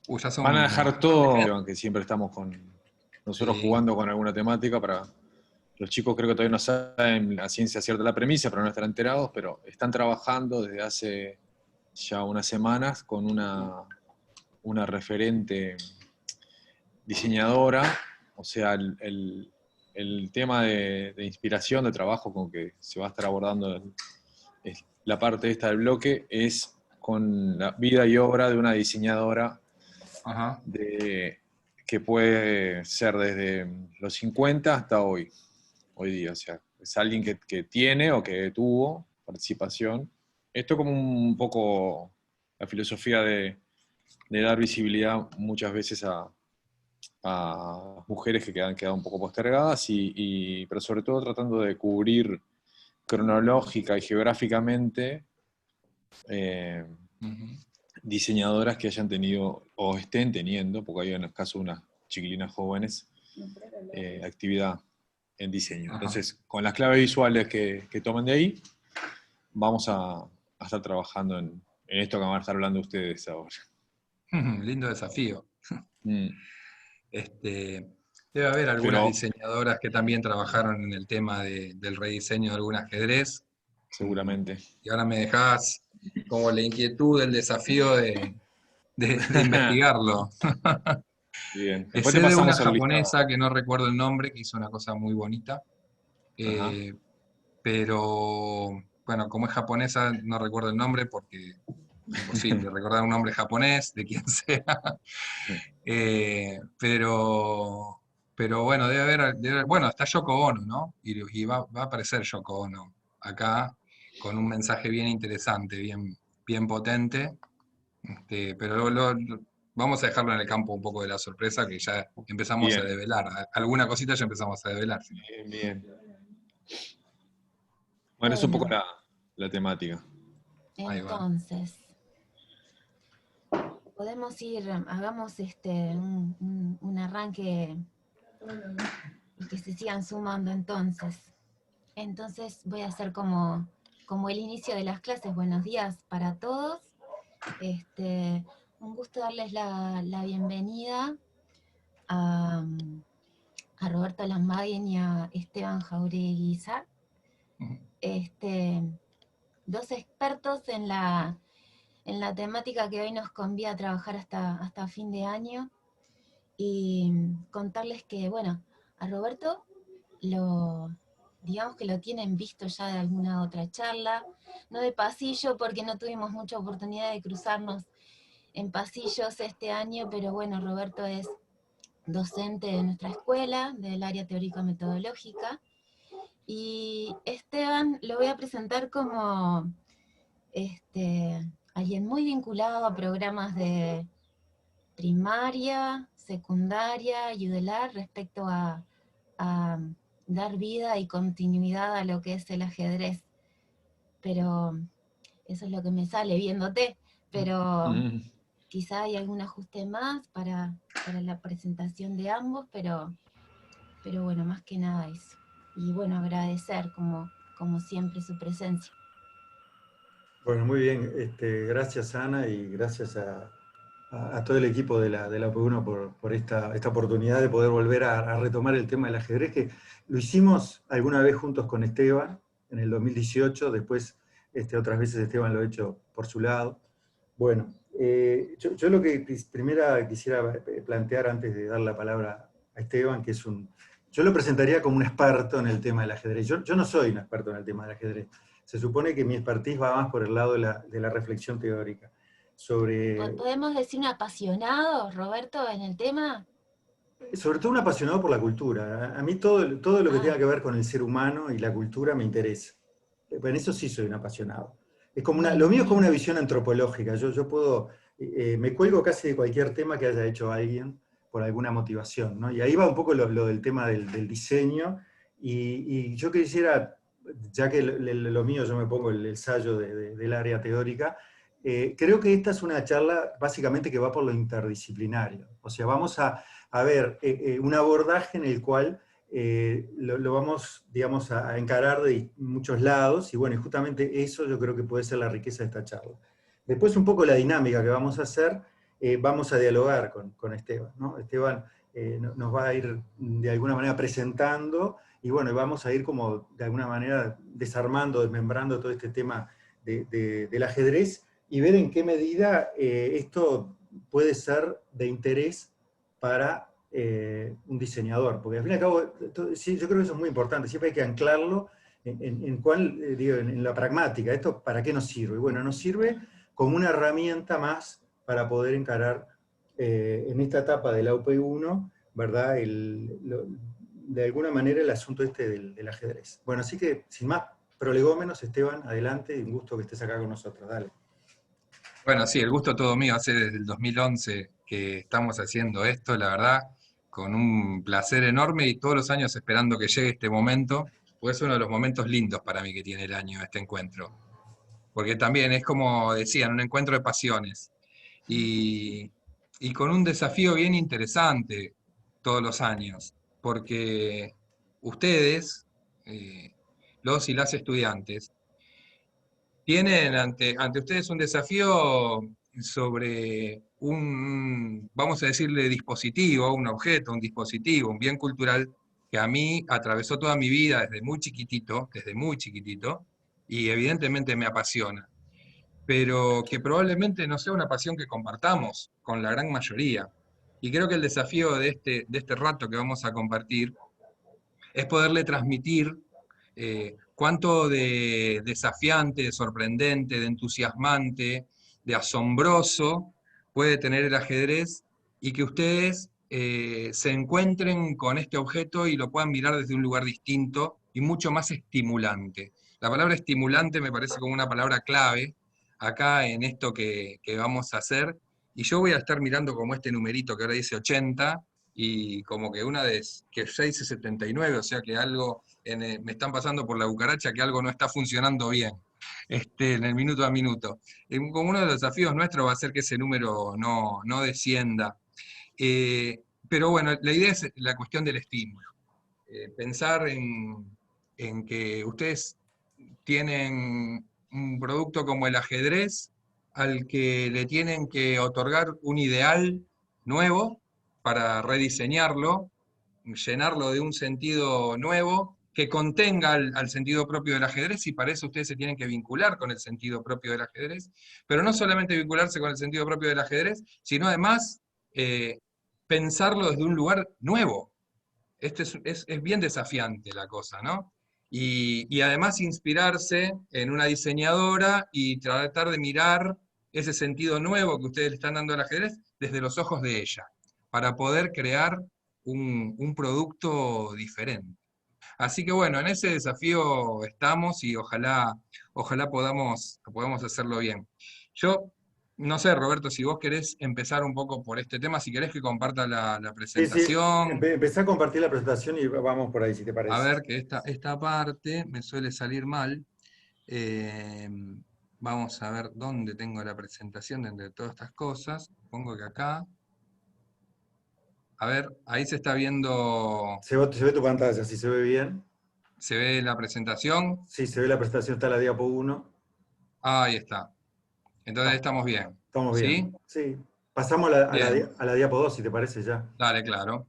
Ya son Van a dejar todo, meses. aunque siempre estamos con nosotros Sí. jugando con alguna temática para... Los chicos creo que todavía no saben la ciencia cierta de la premisa, pero no están enterados, pero están trabajando desde hace ya unas semanas con una referente diseñadora, o sea, el tema de inspiración, de trabajo con que se va a estar abordando la parte esta del bloque es con la vida y obra de una diseñadora Ajá. que puede ser desde los 50 hasta hoy día. O sea, es alguien que tiene o que tuvo participación. Esto como un poco la filosofía de dar visibilidad muchas veces a mujeres que han quedado un poco postergadas, pero sobre todo tratando de cubrir cronológica y geográficamente eh, Ujú. diseñadoras que hayan tenido o estén teniendo, porque hay en el caso de unas chiquilinas jóvenes, actividad en diseño. Ajá. Entonces, con las claves visuales que tomen de ahí, vamos a estar trabajando en esto que van a estar hablando ustedes ahora. Lindo desafío. Mm, Este, debe haber algunas pero diseñadoras que también trabajaron en el tema del rediseño de algún ajedrez. Mm, seguramente. Y ahora me dejás como la inquietud, el desafío de investigarlo. Bien. Después te Sé de una pasamos el listado. japonesa que no recuerdo el nombre, que hizo una cosa muy bonita, Ajá. eh, pero bueno, como es japonesa, no recuerdo el nombre porque imposible recordar un nombre japonés de quien sea. Eh, pero, pero bueno, bueno, está Yoko Ono, ¿no? Y va a aparecer Yoko Ono acá con un mensaje bien interesante, bien potente. Pero vamos a dejarlo en el campo un poco de la sorpresa, que ya empezamos a Bien, develar. Alguna cosita ya empezamos a develar. bien, bien. Bueno, es un poco Bueno, la temática. Ahí va. entonces, podemos ir, hagamos un arranque y que se sigan sumando entonces. Entonces voy a hacer como el inicio de las clases. Buenos días para todos. Este, un gusto darles la bienvenida a, a Roberto Lamaguen y a Esteban Jauregui Guizar. Ujú. Este, Dos expertos en la temática que hoy nos convía a trabajar hasta fin de año y contarles que, bueno, a Roberto digamos que lo tienen visto ya de alguna otra charla, no de pasillo porque no tuvimos mucha oportunidad de cruzarnos en pasillos este año, pero bueno, Roberto es docente de nuestra escuela, del área teórico-metodológica, y Esteban lo voy a presentar como alguien muy vinculado a programas de primaria, secundaria y UDELAR respecto a dar vida y continuidad a lo que es el ajedrez. Pero eso es lo que me sale viéndote, pero Mm, quizá hay algún ajuste más para la presentación de ambos, pero bueno, más que nada eso. Y bueno, agradecer como siempre su presencia. Bueno, muy bien. Gracias, Ana, y gracias a todo el equipo de la UP1 por esta oportunidad de poder volver a retomar el tema del ajedrez, que lo hicimos alguna vez juntos con Esteban en el 2018, después otras veces Esteban lo ha hecho por su lado. Bueno, yo lo que primero quisiera plantear antes de dar la palabra a Esteban, que yo lo presentaría como un experto en el tema del ajedrez. Yo no soy un experto en el tema del ajedrez. Se supone que mi expertise va más por el lado de la reflexión teórica. ¿Podemos decir un apasionado, Roberto, en el tema? Sobre todo un apasionado por la cultura. A mí todo lo que tenga Ah, que ver con el ser humano y la cultura me interesa. En eso sí soy un apasionado. Lo bueno, mío es como una bien. visión antropológica. Yo puedo, me cuelgo casi de cualquier tema que haya hecho alguien por alguna motivación, ¿no? Y ahí va un poco lo del tema del diseño. Y yo quisiera, ya que lo mío yo me pongo el ensayo del área teórica, creo que esta es una charla básicamente que va por lo interdisciplinario. O sea, vamos a ver un abordaje en el cual lo vamos, digamos, a encarar de muchos lados, y bueno, y justamente eso yo creo que puede ser la riqueza de esta charla. Después un poco la dinámica que vamos a hacer vamos a dialogar con Esteban, ¿no? Esteban nos va a ir de alguna manera presentando, y bueno, vamos a ir como de alguna manera desarmando, desmembrando todo este tema del ajedrez, y ver en qué medida esto puede ser de interés para un diseñador, porque al fin y al cabo, sí, yo creo que eso es muy importante, siempre hay que anclarlo en la pragmática. ¿Esto para qué nos sirve? Bueno, nos sirve como una herramienta más para poder encarar en esta etapa de la UP1, ¿verdad? De alguna manera el asunto del ajedrez. Bueno, así que sin más prolegómenos, Esteban, adelante, y un gusto que estés acá con nosotros, dale. Bueno, sí, el gusto todo mío. Hace desde el 2011 que estamos haciendo esto, la verdad, con un placer enorme y todos los años esperando que llegue este momento, porque es uno de los momentos lindos para mí que tiene el año, este encuentro. Porque también es como decían, un encuentro de pasiones. Y, y con un desafío bien interesante todos los años, porque ustedes, los y las estudiantes, tienen ante ustedes un desafío sobre vamos a decirle dispositivo, un objeto, un dispositivo, un bien cultural que a mí atravesó toda mi vida desde muy chiquitito, y evidentemente me apasiona, pero que probablemente no sea una pasión que compartamos con la gran mayoría. Y creo que el desafío de este rato que vamos a compartir es poderle transmitir cuánto de desafiante, de sorprendente, de entusiasmante, de asombroso puede tener el ajedrez, y que ustedes se encuentren con este objeto y lo puedan mirar desde un lugar distinto y mucho más estimulante. La palabra estimulante me parece como una palabra clave acá en esto que vamos a hacer, y yo voy a estar mirando como este numerito que ahora dice 80, y como que que 6 es 79, o sea que algo me están pasando por la cucaracha, que algo no está funcionando bien en el minuto a minuto. Como uno de los desafíos nuestros va a ser que ese número no descienda. Pero bueno, la idea es la cuestión del estímulo. Pensar en que ustedes tienen un producto como el ajedrez, al que le tienen que otorgar un ideal nuevo para rediseñarlo, llenarlo de un sentido nuevo que contenga al sentido propio del ajedrez, y para eso ustedes se tienen que vincular con el sentido propio del ajedrez, pero no solamente vincularse con el sentido propio del ajedrez, sino además pensarlo desde un lugar nuevo. Es bien desafiante la cosa, ¿no? Y además inspirarse en una diseñadora y tratar de mirar ese sentido nuevo que ustedes le están dando al ajedrez desde los ojos de ella, para poder crear un producto diferente. Así que bueno, en ese desafío estamos, y ojalá podamos hacerlo bien. Yo no sé, Roberto, si vos querés empezar un poco por este tema, si querés que comparta la Sí, sí, presentación. empecé a compartir la presentación y vamos por ahí, si te A parece. ver, que esta parte me suele salir mal. Eh, Vamos a ver dónde tengo la presentación de entre todas estas cosas. Pongo que acá. A ver, ahí se está viendo, Se ve tu pantalla, si se ve bien. se ve la presentación. Sí, se ve la presentación, está la diapo 1. Ahí está. Entonces estamos bien. Estamos bien. ¿Sí? Sí. Pasamos a Bien. a la diapo 2, si te parece ya. Dale, claro.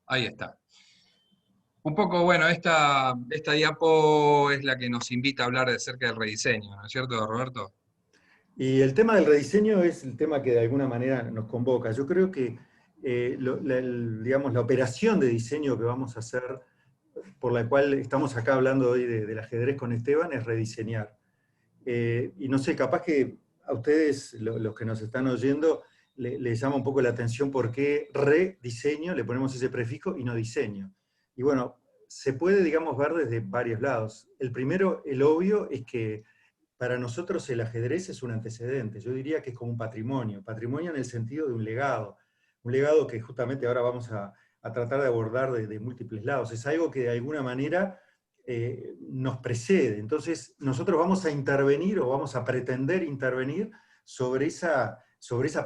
Ahí está. Un poco, bueno, esta diapo es la que nos invita a hablar acerca del rediseño, ¿no es cierto, Roberto? Y el tema del rediseño es el tema que de alguna manera nos convoca. Yo creo que digamos, la operación de diseño que vamos a hacer, por la cual estamos acá hablando hoy del ajedrez con Esteban, es rediseñar. Y no sé, capaz que a ustedes, los que nos están oyendo, les llama un poco la atención por qué rediseño, le ponemos ese prefijo, y no diseño. Y bueno, se puede, digamos, ver desde varios lados. El primero, el obvio, es que para nosotros el ajedrez es un antecedente. Yo diría que es como un patrimonio en el sentido de un legado que justamente ahora vamos a tratar de abordar de múltiples lados. Es algo que de alguna manera nos precede. Entonces nosotros vamos a intervenir o vamos a pretender intervenir sobre esa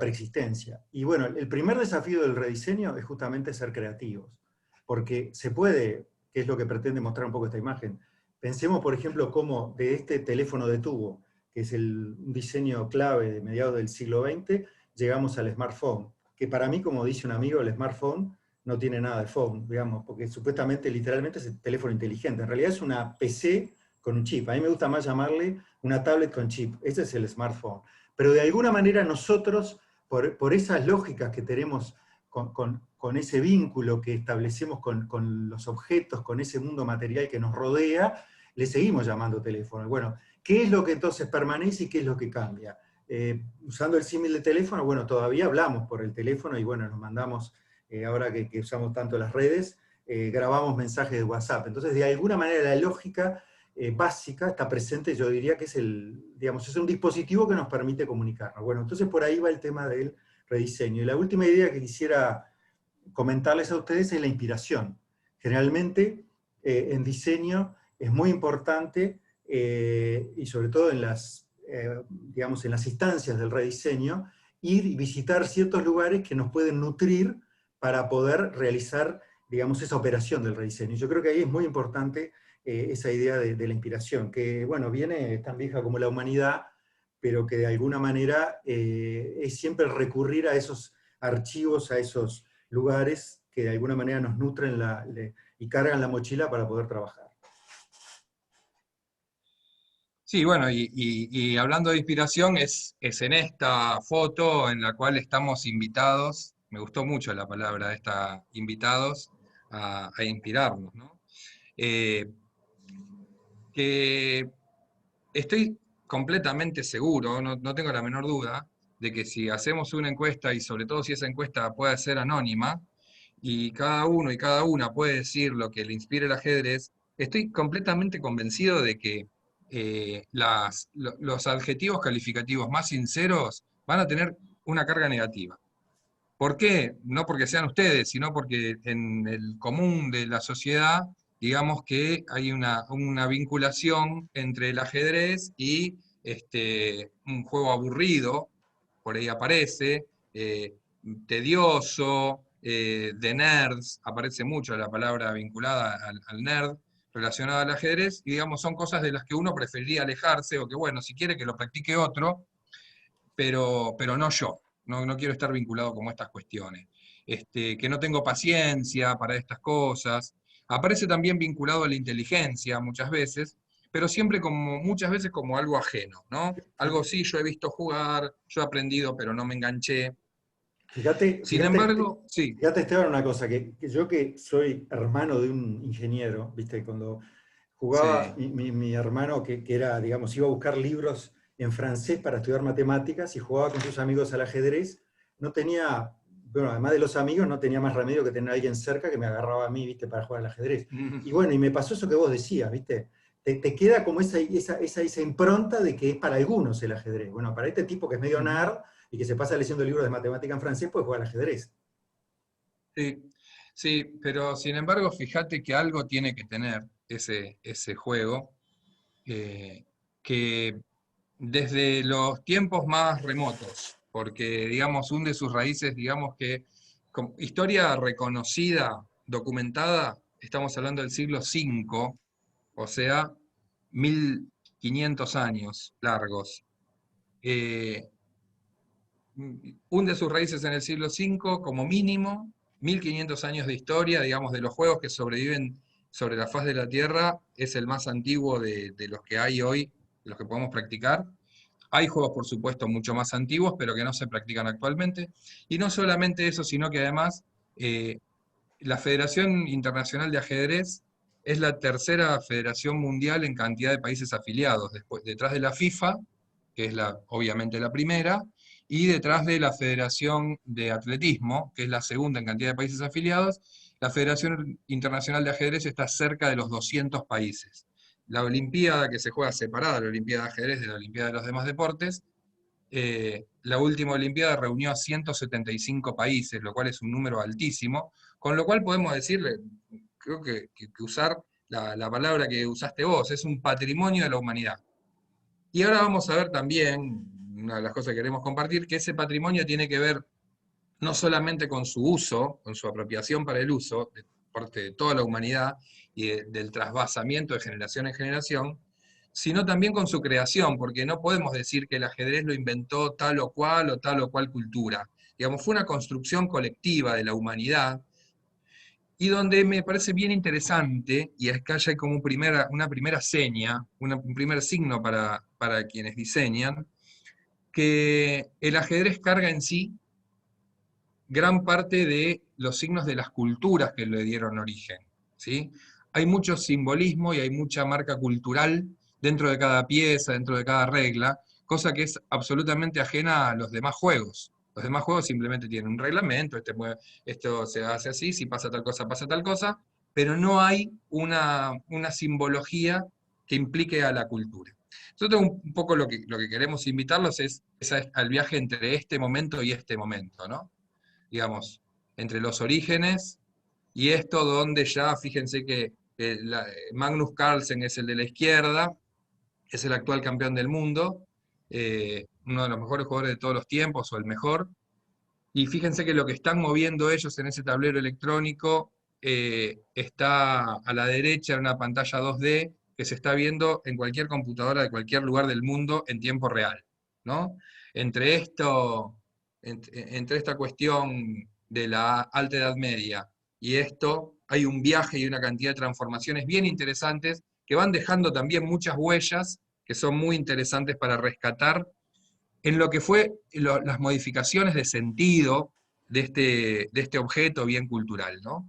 preexistencia. Y bueno, el primer desafío del rediseño es justamente ser creativos, porque se puede, que es lo que pretende mostrar un poco esta imagen. Pensemos, por ejemplo, cómo de este teléfono de tubo, que es un diseño clave de mediados del siglo XX, llegamos al smartphone, que para mí, como dice un amigo, el smartphone no tiene nada de phone, digamos, porque supuestamente, literalmente es el teléfono inteligente. En realidad es una PC con un chip. A mí me gusta más llamarle una tablet con chip. Ese es el smartphone. Pero de alguna manera nosotros, por esas lógicas que tenemos con ese vínculo que establecemos con los objetos, con ese mundo material que nos rodea, le seguimos llamando teléfono. Bueno, ¿qué es lo que entonces permanece y qué es lo que cambia? Usando el símil de teléfono, bueno, todavía hablamos por el teléfono y bueno, nos mandamos, ahora que usamos tanto las redes, grabamos mensajes de WhatsApp. Entonces, de alguna manera, la lógica básica está presente, yo diría que es digamos, es un dispositivo que nos permite comunicarnos. Bueno, entonces por ahí va el tema del rediseño. Y la última idea que quisiera comentarles a ustedes es la inspiración. Generalmente, en diseño es muy importante, y sobre todo en digamos, en las instancias del rediseño, ir y visitar ciertos lugares que nos pueden nutrir para poder realizar, digamos, esa operación del rediseño. Yo creo que ahí es muy importante esa idea de la inspiración, que, bueno, viene tan vieja como la humanidad, pero que de alguna manera es siempre recurrir a esos archivos, a esos lugares que de alguna manera nos nutren y cargan la mochila para poder trabajar. Sí, bueno, y hablando de inspiración, es en esta foto en la cual estamos invitados, me gustó mucho la palabra esta, invitados a inspirarnos, ¿no? Que estoy completamente seguro, no tengo la menor duda, de que si hacemos una encuesta, y sobre todo si esa encuesta puede ser anónima, y cada uno y cada una puede decir lo que le inspire el ajedrez, estoy completamente convencido de que los adjetivos calificativos más sinceros van a tener una carga negativa. ¿Por qué? No porque sean ustedes, sino porque en el común de la sociedad, digamos que hay una vinculación entre el ajedrez y un juego aburrido, por ahí aparece, tedioso, de nerds, aparece mucho la palabra vinculada al nerd, relacionada al ajedrez, y digamos son cosas de las que uno preferiría alejarse, o que bueno, si quiere que lo practique otro, pero no yo. No quiero estar vinculado como a estas cuestiones. Que no tengo paciencia para estas cosas. Aparece también vinculado a la inteligencia muchas veces, pero siempre muchas veces como algo ajeno, ¿no? Algo sí, yo he visto jugar, yo he aprendido, pero no me enganché. Sin embargo, sí. Fíjate, Esteban, una cosa, que yo que soy hermano de un ingeniero, ¿viste? Cuando jugaba Sí. mi hermano, que era, digamos, iba a buscar libros en francés para estudiar matemáticas y jugaba con sus amigos al ajedrez, no tenía, bueno, además de los amigos, no tenía más remedio que tener a alguien cerca que me agarraba a mí, ¿viste? Para jugar al ajedrez. Y bueno, y me pasó eso que vos decías, ¿viste? Te queda como esa impronta de que es para algunos el ajedrez. Bueno, para este tipo que es medio nerd y que se pasa leyendo libros de matemática en francés, pues juega al ajedrez. Sí, sí, pero sin embargo, fíjate que algo tiene que tener ese juego, que desde los tiempos más remotos, porque digamos, hunde sus raíces, digamos que historia reconocida, documentada, estamos hablando del siglo V, o sea, 1500 años largos. Hunde sus raíces en el siglo V como mínimo, 1500 años de historia, digamos, de los juegos que sobreviven sobre la faz de la Tierra, es el más antiguo de los que hay hoy, de los que podemos practicar. Hay juegos, por supuesto, mucho más antiguos, pero que no se practican actualmente. Y no solamente eso, sino que además la Federación Internacional de Ajedrez es la tercera federación mundial en cantidad de países afiliados, detrás de la FIFA, que es obviamente la primera, y detrás de la Federación de Atletismo, que es la segunda en cantidad de países afiliados. La Federación Internacional de Ajedrez está cerca de los 200 países. La Olimpiada, que se juega separada, la Olimpiada de Ajedrez de la Olimpiada de los demás deportes, la última Olimpiada reunió a 175 países, lo cual es un número altísimo, con lo cual podemos decirle, creo que usar la palabra que usaste vos, es un patrimonio de la humanidad. Y ahora vamos a ver también, una de las cosas que queremos compartir, que ese patrimonio tiene que ver no solamente con su uso, con su apropiación para el uso, de parte de toda la humanidad y del trasvasamiento de generación en generación, sino también con su creación, porque no podemos decir que el ajedrez lo inventó tal o cual cultura. Digamos, fue una construcción colectiva de la humanidad, y donde me parece bien interesante, y acá ya hay como una primera seña, un primer signo para quienes diseñan, que el ajedrez carga en sí gran parte de los signos de las culturas que le dieron origen, ¿sí? Hay mucho simbolismo y hay mucha marca cultural dentro de cada pieza, dentro de cada regla, cosa que es absolutamente ajena a los demás juegos. Los demás juegos simplemente tienen un reglamento, esto se hace así, si pasa tal cosa, pero no hay una simbología que implique a la cultura. Nosotros un poco lo que queremos invitarlos es al viaje entre este momento y este momento, ¿no? Digamos, entre los orígenes y esto donde ya, fíjense que Magnus Carlsen es el de la izquierda, es el actual campeón del mundo, uno de los mejores jugadores de todos los tiempos, o el mejor, y fíjense que lo que están moviendo ellos en ese tablero electrónico está a la derecha en una pantalla 2D que se está viendo en cualquier computadora de cualquier lugar del mundo en tiempo real, ¿no? Entre esto, entre esta cuestión de la Alta Edad Media y esto, hay un viaje y una cantidad de transformaciones bien interesantes que van dejando también muchas huellas que son muy interesantes para rescatar en lo que fue las modificaciones de sentido de este objeto bien cultural, ¿no?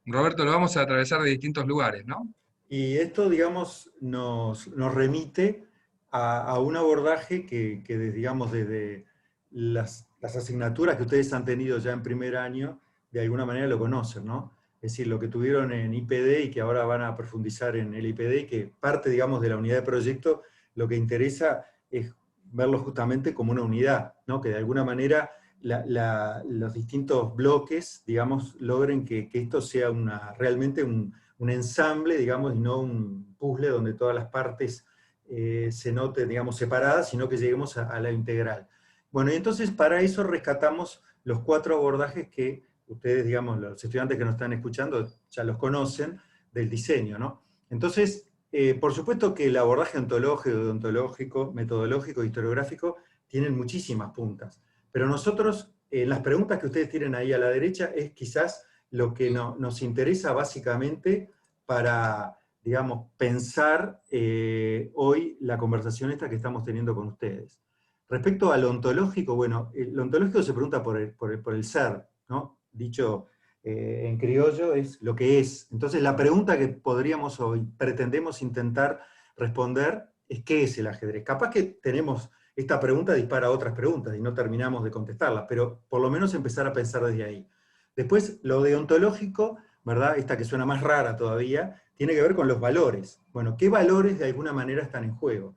Roberto, lo vamos a atravesar de distintos lugares, ¿no? Y esto, digamos, nos remite a un abordaje que digamos, desde las asignaturas que ustedes han tenido ya en primer año, de alguna manera lo conocen, ¿no? Es decir, lo que tuvieron en IPD y que ahora van a profundizar en el IPD, y que parte, digamos, de la unidad de proyecto, lo que interesa es verlo justamente como una unidad, ¿no? Que de alguna manera los distintos bloques, digamos, logren que esto sea realmente un ensamble, digamos, y no un puzzle donde todas las partes se noten, digamos, separadas, sino que lleguemos a la integral. Bueno, y entonces para eso rescatamos los 4 abordajes que ustedes, digamos, los estudiantes que nos están escuchando ya los conocen del diseño, ¿no? Entonces, por supuesto que el abordaje ontológico, metodológico, historiográfico, tienen muchísimas puntas. Pero nosotros, las preguntas que ustedes tienen ahí a la derecha, es quizás lo que nos interesa básicamente para, digamos, pensar hoy la conversación esta que estamos teniendo con ustedes. Respecto al ontológico, bueno, lo ontológico se pregunta por el ser, ¿no? Dicho en criollo es lo que es. Entonces la pregunta que podríamos hoy, pretendemos intentar responder es ¿qué es el ajedrez? Capaz que tenemos, esta pregunta dispara otras preguntas y no terminamos de contestarlas, pero por lo menos empezar a pensar desde ahí. Después, lo deontológico, ¿verdad? Esta que suena más rara todavía, tiene que ver con los valores. Bueno, ¿qué valores de alguna manera están en juego?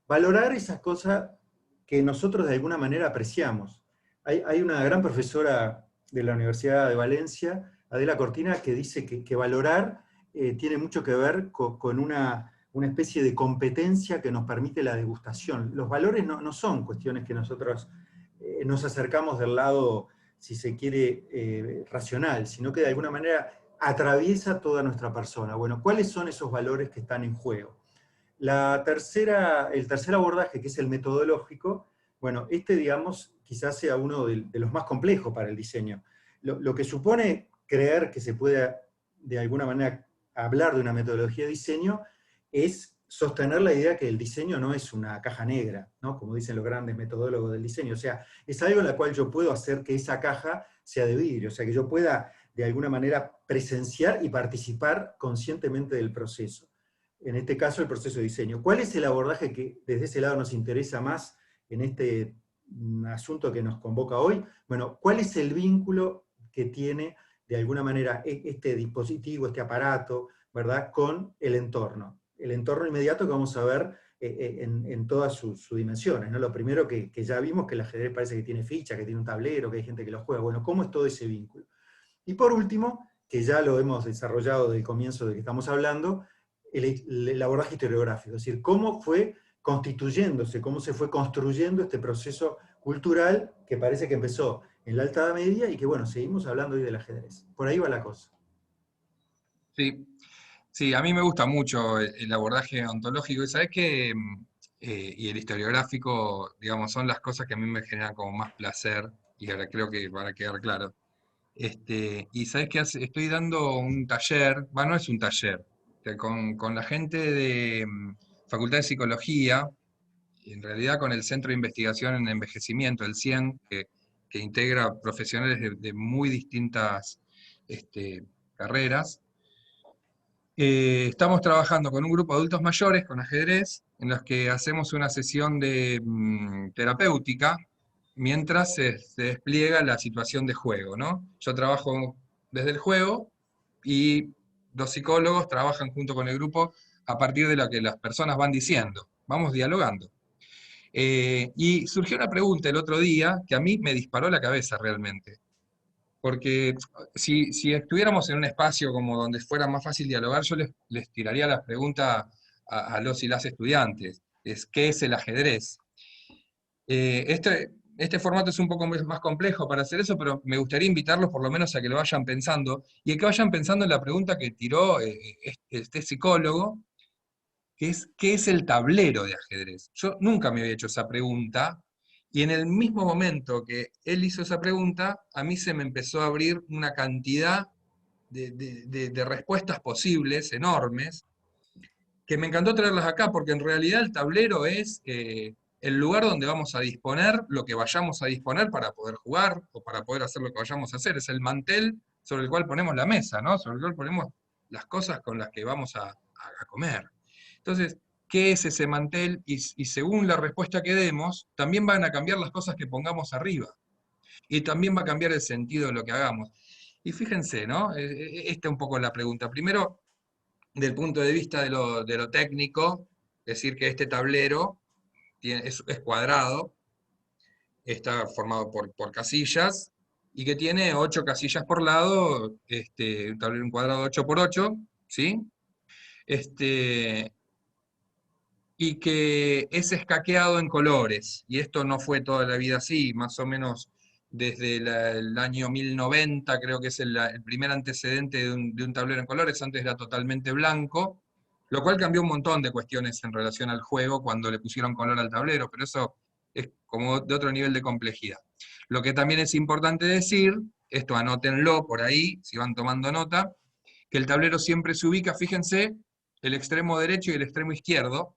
Valorar esas cosas que nosotros de alguna manera apreciamos. Hay una gran profesora de la Universidad de Valencia, Adela Cortina, que dice que valorar tiene mucho que ver con una especie de competencia que nos permite la degustación. Los valores no son cuestiones que nosotros nos acercamos del lado, si se quiere, racional, sino que de alguna manera atraviesa toda nuestra persona. Bueno, ¿cuáles son esos valores que están en juego? El tercer abordaje, que es el metodológico, bueno, digamos, quizás sea uno de los más complejos para el diseño. Lo que supone creer que se pueda, de alguna manera, hablar de una metodología de diseño, es sostener la idea que el diseño no es una caja negra, ¿no? Como dicen los grandes metodólogos del diseño. O sea, es algo en la cual yo puedo hacer que esa caja sea de vidrio, o sea, que yo pueda, de alguna manera, presenciar y participar conscientemente del proceso. En este caso, el proceso de diseño. ¿Cuál es el abordaje que desde ese lado nos interesa más en este asunto que nos convoca hoy? Bueno, ¿cuál es el vínculo que tiene, de alguna manera, este dispositivo, este aparato, ¿verdad?, con el entorno? El entorno inmediato que vamos a ver en todas sus dimensiones, ¿no? Lo primero que ya vimos, que el ajedrez parece que tiene ficha, que tiene un tablero, que hay gente que lo juega. Bueno, ¿cómo es todo ese vínculo? Y por último, que ya lo hemos desarrollado desde el comienzo de que estamos hablando, el abordaje historiográfico, es decir, cómo fue constituyéndose, cómo se fue construyendo este proceso cultural que parece que empezó en la Alta Edad Media y que, bueno, seguimos hablando hoy del ajedrez. Por ahí va la cosa. Sí. Sí, a mí me gusta mucho el abordaje ontológico, y sabes que y el historiográfico, digamos, son las cosas que a mí me generan como más placer, y ahora creo que van a quedar claro. Y sabes que estoy dando un taller, bueno, no es un taller, que con la gente de Facultad de Psicología, y en realidad con el Centro de Investigación en Envejecimiento, el CIEN, que integra profesionales de muy distintas carreras. Estamos trabajando con un grupo de adultos mayores con ajedrez, en los que hacemos una sesión de terapéutica mientras se despliega la situación de juego, ¿no? Yo trabajo desde el juego y los psicólogos trabajan junto con el grupo a partir de lo que las personas van diciendo. Vamos dialogando. Y surgió una pregunta el otro día que a mí me disparó la cabeza realmente. Porque si estuviéramos en un espacio como donde fuera más fácil dialogar, yo les tiraría la pregunta a los y las estudiantes. ¿Qué es el ajedrez? Este formato es un poco más complejo para hacer eso, pero me gustaría invitarlos por lo menos a que lo vayan pensando, y a que vayan pensando en la pregunta que tiró este psicólogo, que es ¿qué es el tablero de ajedrez? Yo nunca me había hecho esa pregunta, y en el mismo momento que él hizo esa pregunta, a mí se me empezó a abrir una cantidad de respuestas posibles, enormes, que me encantó traerlas acá, porque en realidad el tablero es el lugar donde vamos a disponer lo que vayamos a disponer para poder jugar, o para poder hacer lo que vayamos a hacer. Es el mantel sobre el cual ponemos la mesa, ¿no? Sobre el cual ponemos las cosas con las que vamos a comer. Entonces, ¿qué es ese mantel? Y según la respuesta que demos, también van a cambiar las cosas que pongamos arriba. Y también va a cambiar el sentido de lo que hagamos. Y fíjense, ¿no? Esta es un poco la pregunta. Primero, del punto de vista de lo técnico, decir que este tablero es cuadrado, está formado por casillas, y que tiene 8 casillas por lado, un tablero, un cuadrado 8 por 8, ¿sí? Este, y que es escaqueado en colores, y esto no fue toda la vida así, más o menos desde el año 1090, creo que es el primer antecedente de un tablero en colores. Antes era totalmente blanco, lo cual cambió un montón de cuestiones en relación al juego cuando le pusieron color al tablero, pero eso es como de otro nivel de complejidad. Lo que también es importante decir, esto anótenlo por ahí, si van tomando nota, que el tablero siempre se ubica, fíjense, el extremo derecho y el extremo izquierdo,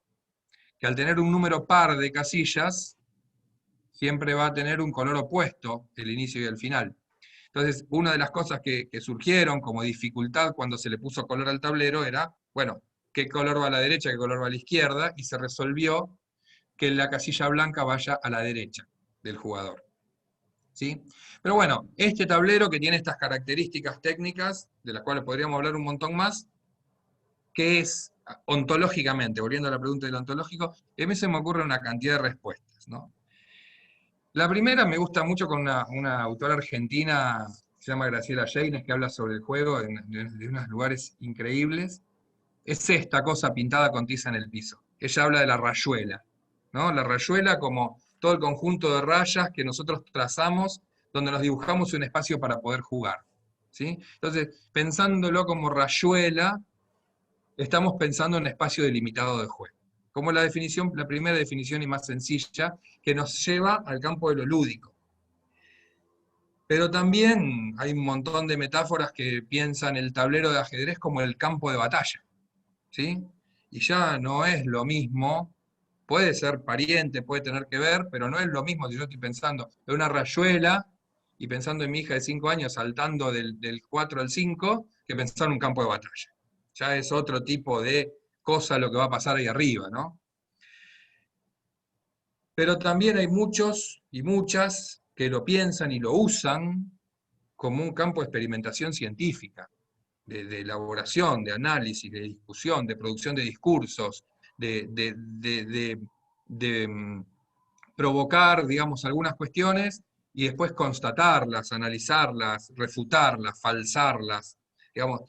que al tener un número par de casillas, siempre va a tener un color opuesto, el inicio y el final. Entonces, una de las cosas que surgieron como dificultad cuando se le puso color al tablero era, bueno, qué color va a la derecha, qué color va a la izquierda, y se resolvió que la casilla blanca vaya a la derecha del jugador. ¿Sí? Pero bueno, este tablero que tiene estas características técnicas, de las cuales podríamos hablar un montón más, que es ontológicamente, volviendo a la pregunta del ontológico, a mí se me ocurre una cantidad de respuestas, ¿no? La primera me gusta mucho con una autora argentina, se llama Graciela Lleines, que habla sobre el juego de unos lugares increíbles. Es esta cosa pintada con tiza en el piso. Ella habla de la rayuela, ¿no? La rayuela como todo el conjunto de rayas que nosotros trazamos, donde nos dibujamos un espacio para poder jugar, ¿sí? Entonces, pensándolo como rayuela, estamos pensando en un espacio delimitado de juego. Como la primera definición y más sencilla, que nos lleva al campo de lo lúdico. Pero también hay un montón de metáforas que piensan el tablero de ajedrez como el campo de batalla, ¿sí? Y ya no es lo mismo, puede ser pariente, puede tener que ver, pero no es lo mismo si yo estoy pensando en una rayuela y pensando en mi hija de 5 años saltando del 4 al 5, que pensar en un campo de batalla. Ya es otro tipo de cosa lo que va a pasar ahí arriba, ¿no? Pero también hay muchos y muchas que lo piensan y lo usan como un campo de experimentación científica, de elaboración, de análisis, de discusión, de producción de discursos, de provocar, digamos, algunas cuestiones y después constatarlas, analizarlas, refutarlas, falsarlas, digamos.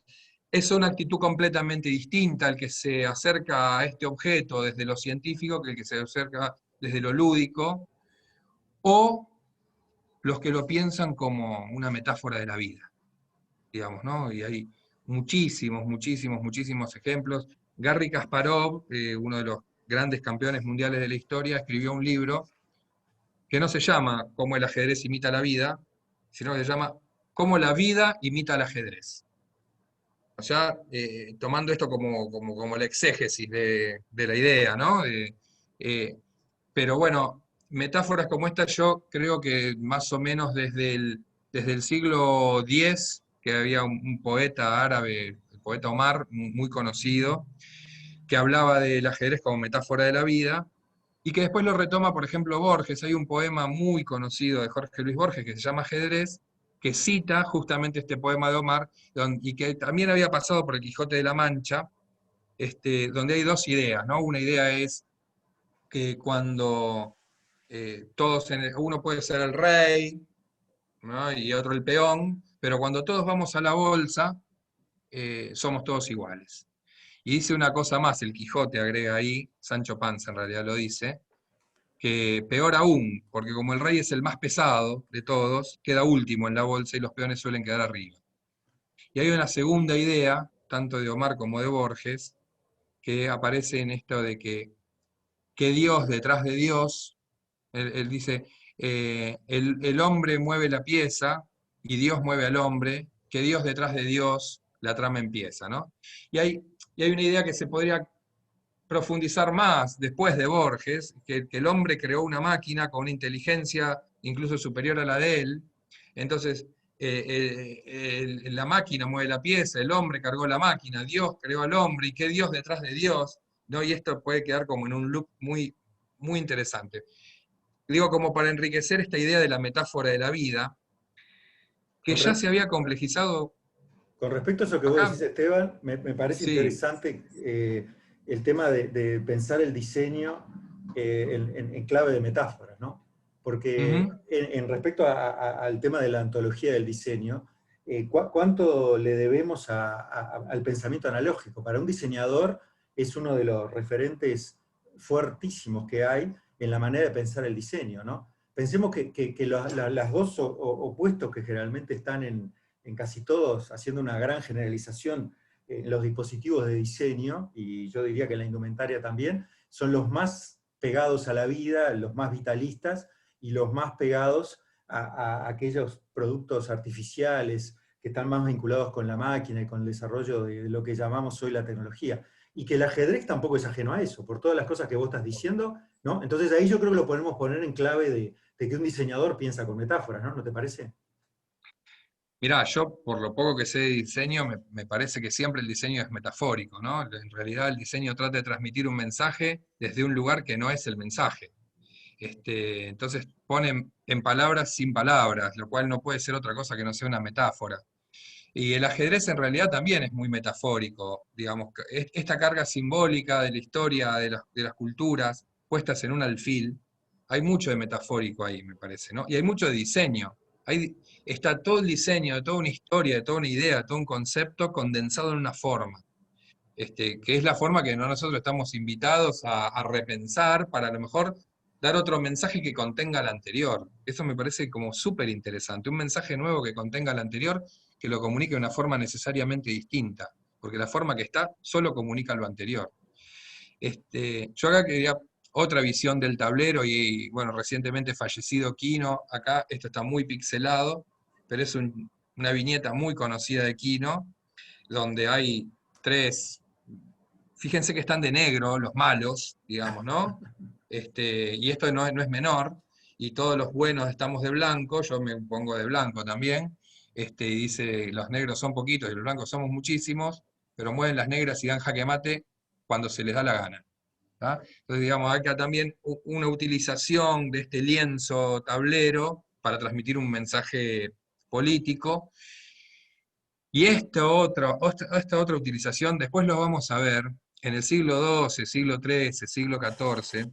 Es una actitud completamente distinta el que se acerca a este objeto desde lo científico que el que se acerca desde lo lúdico, o los que lo piensan como una metáfora de la vida, digamos, ¿no? Y hay muchísimos, muchísimos, muchísimos ejemplos. Garry Kasparov, uno de los grandes campeones mundiales de la historia, escribió un libro que no se llama Cómo el ajedrez imita la vida, sino que se llama Cómo la vida imita el ajedrez. O sea, tomando esto como la exégesis de la idea, ¿no? Eh, pero bueno, metáforas como esta yo creo que más o menos desde el siglo X, que había un poeta árabe, el poeta Omar, muy conocido, que hablaba del ajedrez como metáfora de la vida, y que después lo retoma, por ejemplo, Borges. Hay un poema muy conocido de Jorge Luis Borges que se llama Ajedrez, que cita justamente este poema de Omar, y que también había pasado por el Quijote de la Mancha, donde hay dos ideas, ¿no? Una idea es que cuando uno puede ser el rey, ¿no? Y otro el peón, pero cuando todos vamos a la bolsa, somos todos iguales. Y dice una cosa más, el Quijote agrega ahí, Sancho Panza en realidad lo dice, que peor aún, porque como el rey es el más pesado de todos, queda último en la bolsa y los peones suelen quedar arriba. Y hay una segunda idea, tanto de Omar como de Borges, que aparece en esto de que Dios detrás de Dios, él dice, el hombre mueve la pieza y Dios mueve al hombre, que Dios detrás de Dios la trama empieza, ¿no? Y hay una idea que se podría profundizar más después de Borges, que el hombre creó una máquina con una inteligencia incluso superior a la de él, entonces la máquina mueve la pieza, el hombre cargó la máquina, Dios creó al hombre, y qué Dios detrás de Dios, ¿no? Y esto puede quedar como en un loop muy, muy interesante. Digo, como para enriquecer esta idea de la metáfora de la vida, que Con, ya re- se había complejizado con respecto a eso que vos acá. decís, Esteban, me parece Sí. interesante el tema de pensar el diseño en clave de metáforas, ¿no? Porque Ujú. en respecto al tema de la ontología del diseño, ¿cuánto le debemos al pensamiento analógico? Para un diseñador es uno de los referentes fuertísimos que hay en la manera de pensar el diseño, ¿no? Pensemos que las dos opuestos que generalmente están en casi todos, haciendo una gran generalización en los dispositivos de diseño, y yo diría que en la indumentaria también, son los más pegados a la vida, los más vitalistas, y los más pegados a aquellos productos artificiales que están más vinculados con la máquina y con el desarrollo de lo que llamamos hoy la tecnología. Y que el ajedrez tampoco es ajeno a eso, por todas las cosas que vos estás diciendo, ¿no? Entonces ahí yo creo que lo podemos poner en clave de que un diseñador piensa con metáforas, ¿no? ¿No te parece? Mirá, yo por lo poco que sé de diseño, me parece que siempre el diseño es metafórico, ¿no? En realidad el diseño trata de transmitir un mensaje desde un lugar que no es el mensaje. Entonces ponen en palabras sin palabras, lo cual no puede ser otra cosa que no sea una metáfora. Y el ajedrez en realidad también es muy metafórico, digamos, esta carga simbólica de la historia, de las culturas, puestas en un alfil, hay mucho de metafórico ahí, me parece, ¿no? Y hay mucho de diseño. Está todo el diseño de toda una historia, de toda una idea, de todo un concepto condensado en una forma, que es la forma que nosotros estamos invitados a repensar para a lo mejor dar otro mensaje que contenga el anterior. Eso me parece como súper interesante, un mensaje nuevo que contenga el anterior, que lo comunique de una forma necesariamente distinta, porque la forma que está solo comunica lo anterior. Yo acá quería otra visión del tablero y, bueno, recientemente fallecido Kino, acá esto está muy pixelado, pero es una viñeta muy conocida de Kino, donde hay tres, fíjense que están de negro los malos, digamos, ¿no? Y esto no es menor, y todos los buenos estamos de blanco, yo me pongo de blanco también, y dice, los negros son poquitos y los blancos somos muchísimos, pero mueven las negras y dan jaque mate cuando se les da la gana. ¿Tá? Entonces, digamos, acá también una utilización de este lienzo tablero para transmitir un mensaje político. Y esta otra utilización, después lo vamos a ver, en el siglo XII, siglo XIII, siglo XIV,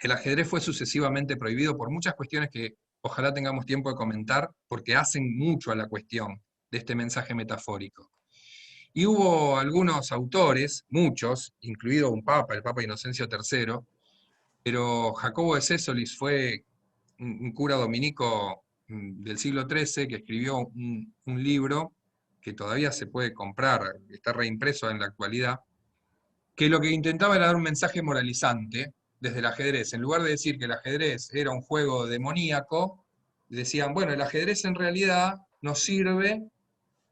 el ajedrez fue sucesivamente prohibido por muchas cuestiones que ojalá tengamos tiempo de comentar, porque hacen mucho a la cuestión de este mensaje metafórico. Y hubo algunos autores, muchos, incluido un papa, el Papa Inocencio III, pero Jacobo de Sésolis fue un cura dominico del siglo XIII que escribió un libro que todavía se puede comprar, está reimpreso en la actualidad, que lo que intentaba era dar un mensaje moralizante desde el ajedrez. En lugar de decir que el ajedrez era un juego demoníaco, decían, bueno, el ajedrez en realidad nos sirve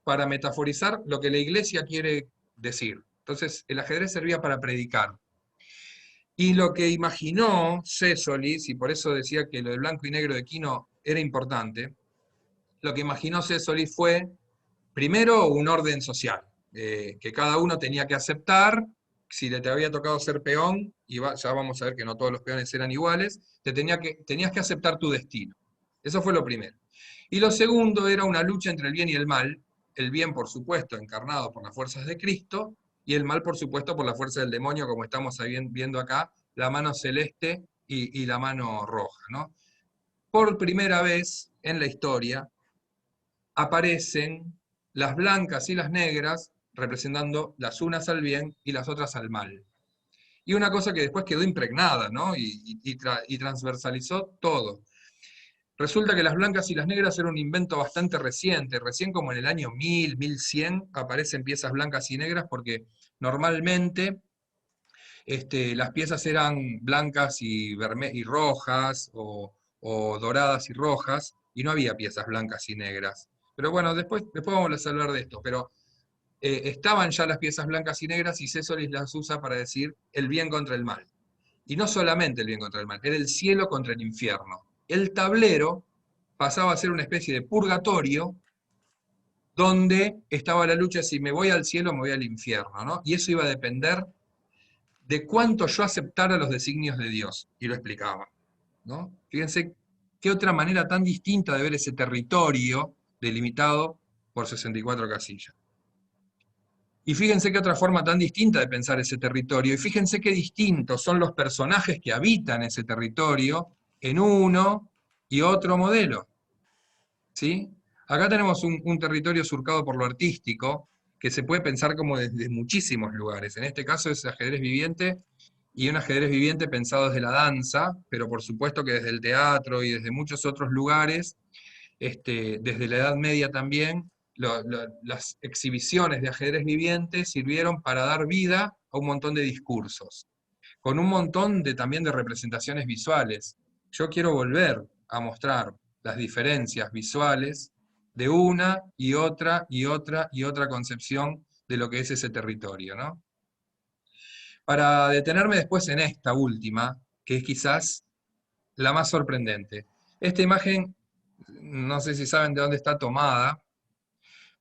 para metaforizar lo que la iglesia quiere decir. Entonces, el ajedrez servía para predicar. Y lo que imaginó Sessolis, y por eso decía que lo de blanco y negro de Quino era importante, lo que imaginó Sessolis fue, primero, un orden social, que cada uno tenía que aceptar. Si te había tocado ser peón, y ya vamos a ver que no todos los peones eran iguales, tenías que aceptar tu destino. Eso fue lo primero. Y lo segundo era una lucha entre el bien y el mal, el bien, por supuesto, encarnado por las fuerzas de Cristo, y el mal, por supuesto, por la fuerza del demonio, como estamos viendo acá, la mano celeste y la mano roja, ¿no? Por primera vez en la historia aparecen las blancas y las negras representando las unas al bien y las otras al mal. Y una cosa que después quedó impregnada, ¿no? y transversalizó todo. Resulta que las blancas y las negras era un invento bastante reciente, recién como en el año 1000, 1100 aparecen piezas blancas y negras, porque normalmente las piezas eran blancas y rojas, o doradas y rojas, y no había piezas blancas y negras. Pero bueno, después vamos a hablar de esto, pero estaban ya las piezas blancas y negras, y Sessolis las usa para decir el bien contra el mal. Y no solamente el bien contra el mal, era el cielo contra el infierno. El tablero pasaba a ser una especie de purgatorio donde estaba la lucha si me voy al cielo o me voy al infierno, ¿no? Y eso iba a depender de cuánto yo aceptara los designios de Dios. Y lo explicaba, ¿no? Fíjense qué otra manera tan distinta de ver ese territorio delimitado por 64 casillas. Y fíjense qué otra forma tan distinta de pensar ese territorio, y fíjense qué distintos son los personajes que habitan ese territorio en uno y otro modelo. ¿Sí? Acá tenemos un territorio surcado por lo artístico, que se puede pensar como desde muchísimos lugares. En este caso es ajedrez viviente, y un ajedrez viviente pensado desde la danza, pero por supuesto que desde el teatro y desde muchos otros lugares, desde la Edad Media también, las exhibiciones de ajedrez viviente sirvieron para dar vida a un montón de discursos, con un montón también de representaciones visuales. Yo quiero volver a mostrar las diferencias visuales de una y otra y otra y otra concepción de lo que es ese territorio, ¿no? Para detenerme después en esta última, que es quizás la más sorprendente. Esta imagen, no sé si saben de dónde está tomada,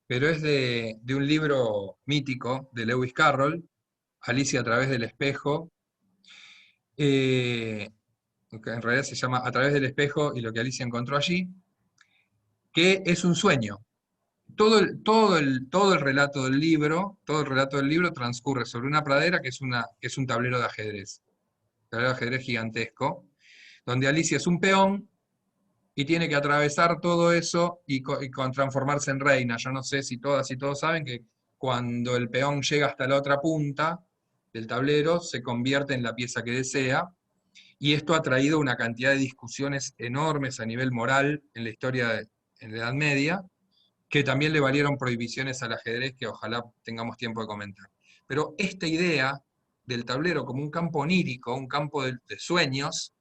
pero es de un libro mítico de Lewis Carroll, Alicia a través del espejo, que en realidad se llama A través del espejo y lo que Alicia encontró allí, que es un sueño. Todo el relato del libro transcurre sobre una pradera que es un tablero de ajedrez, tablero de ajedrez gigantesco, donde Alicia es un peón y tiene que atravesar todo eso y transformarse en reina. Yo no sé si todas y todos saben que cuando el peón llega hasta la otra punta del tablero, se convierte en la pieza que desea, y esto ha traído una cantidad de discusiones enormes a nivel moral en la historia en la Edad Media, que también le valieron prohibiciones al ajedrez que ojalá tengamos tiempo de comentar. Pero esta idea del tablero como un campo onírico, un campo de sueños,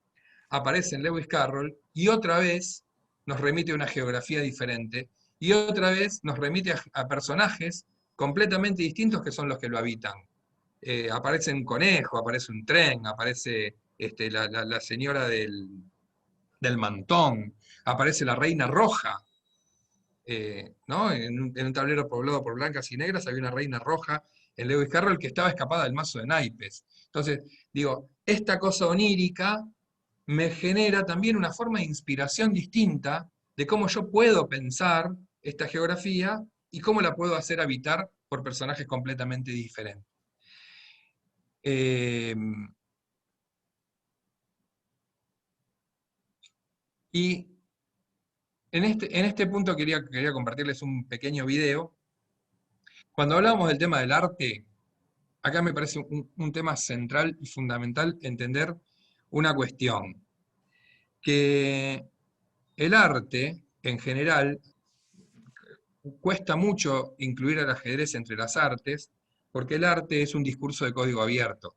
aparece en Lewis Carroll, y otra vez nos remite a una geografía diferente, y otra vez nos remite a personajes completamente distintos que son los que lo habitan. Aparece un conejo, aparece un tren, aparece la señora del mantón, aparece la reina roja, ¿no? En un tablero poblado por blancas y negras había una reina roja en Lewis Carroll que estaba escapada del mazo de naipes. Entonces, digo, esta cosa onírica me genera también una forma de inspiración distinta de cómo yo puedo pensar esta geografía y cómo la puedo hacer habitar por personajes completamente diferentes. Y en este punto quería compartirles un pequeño video. Cuando hablábamos del tema del arte, acá me parece un tema central y fundamental entender una cuestión, que el arte, en general, cuesta mucho incluir al ajedrez entre las artes, porque el arte es un discurso de código abierto,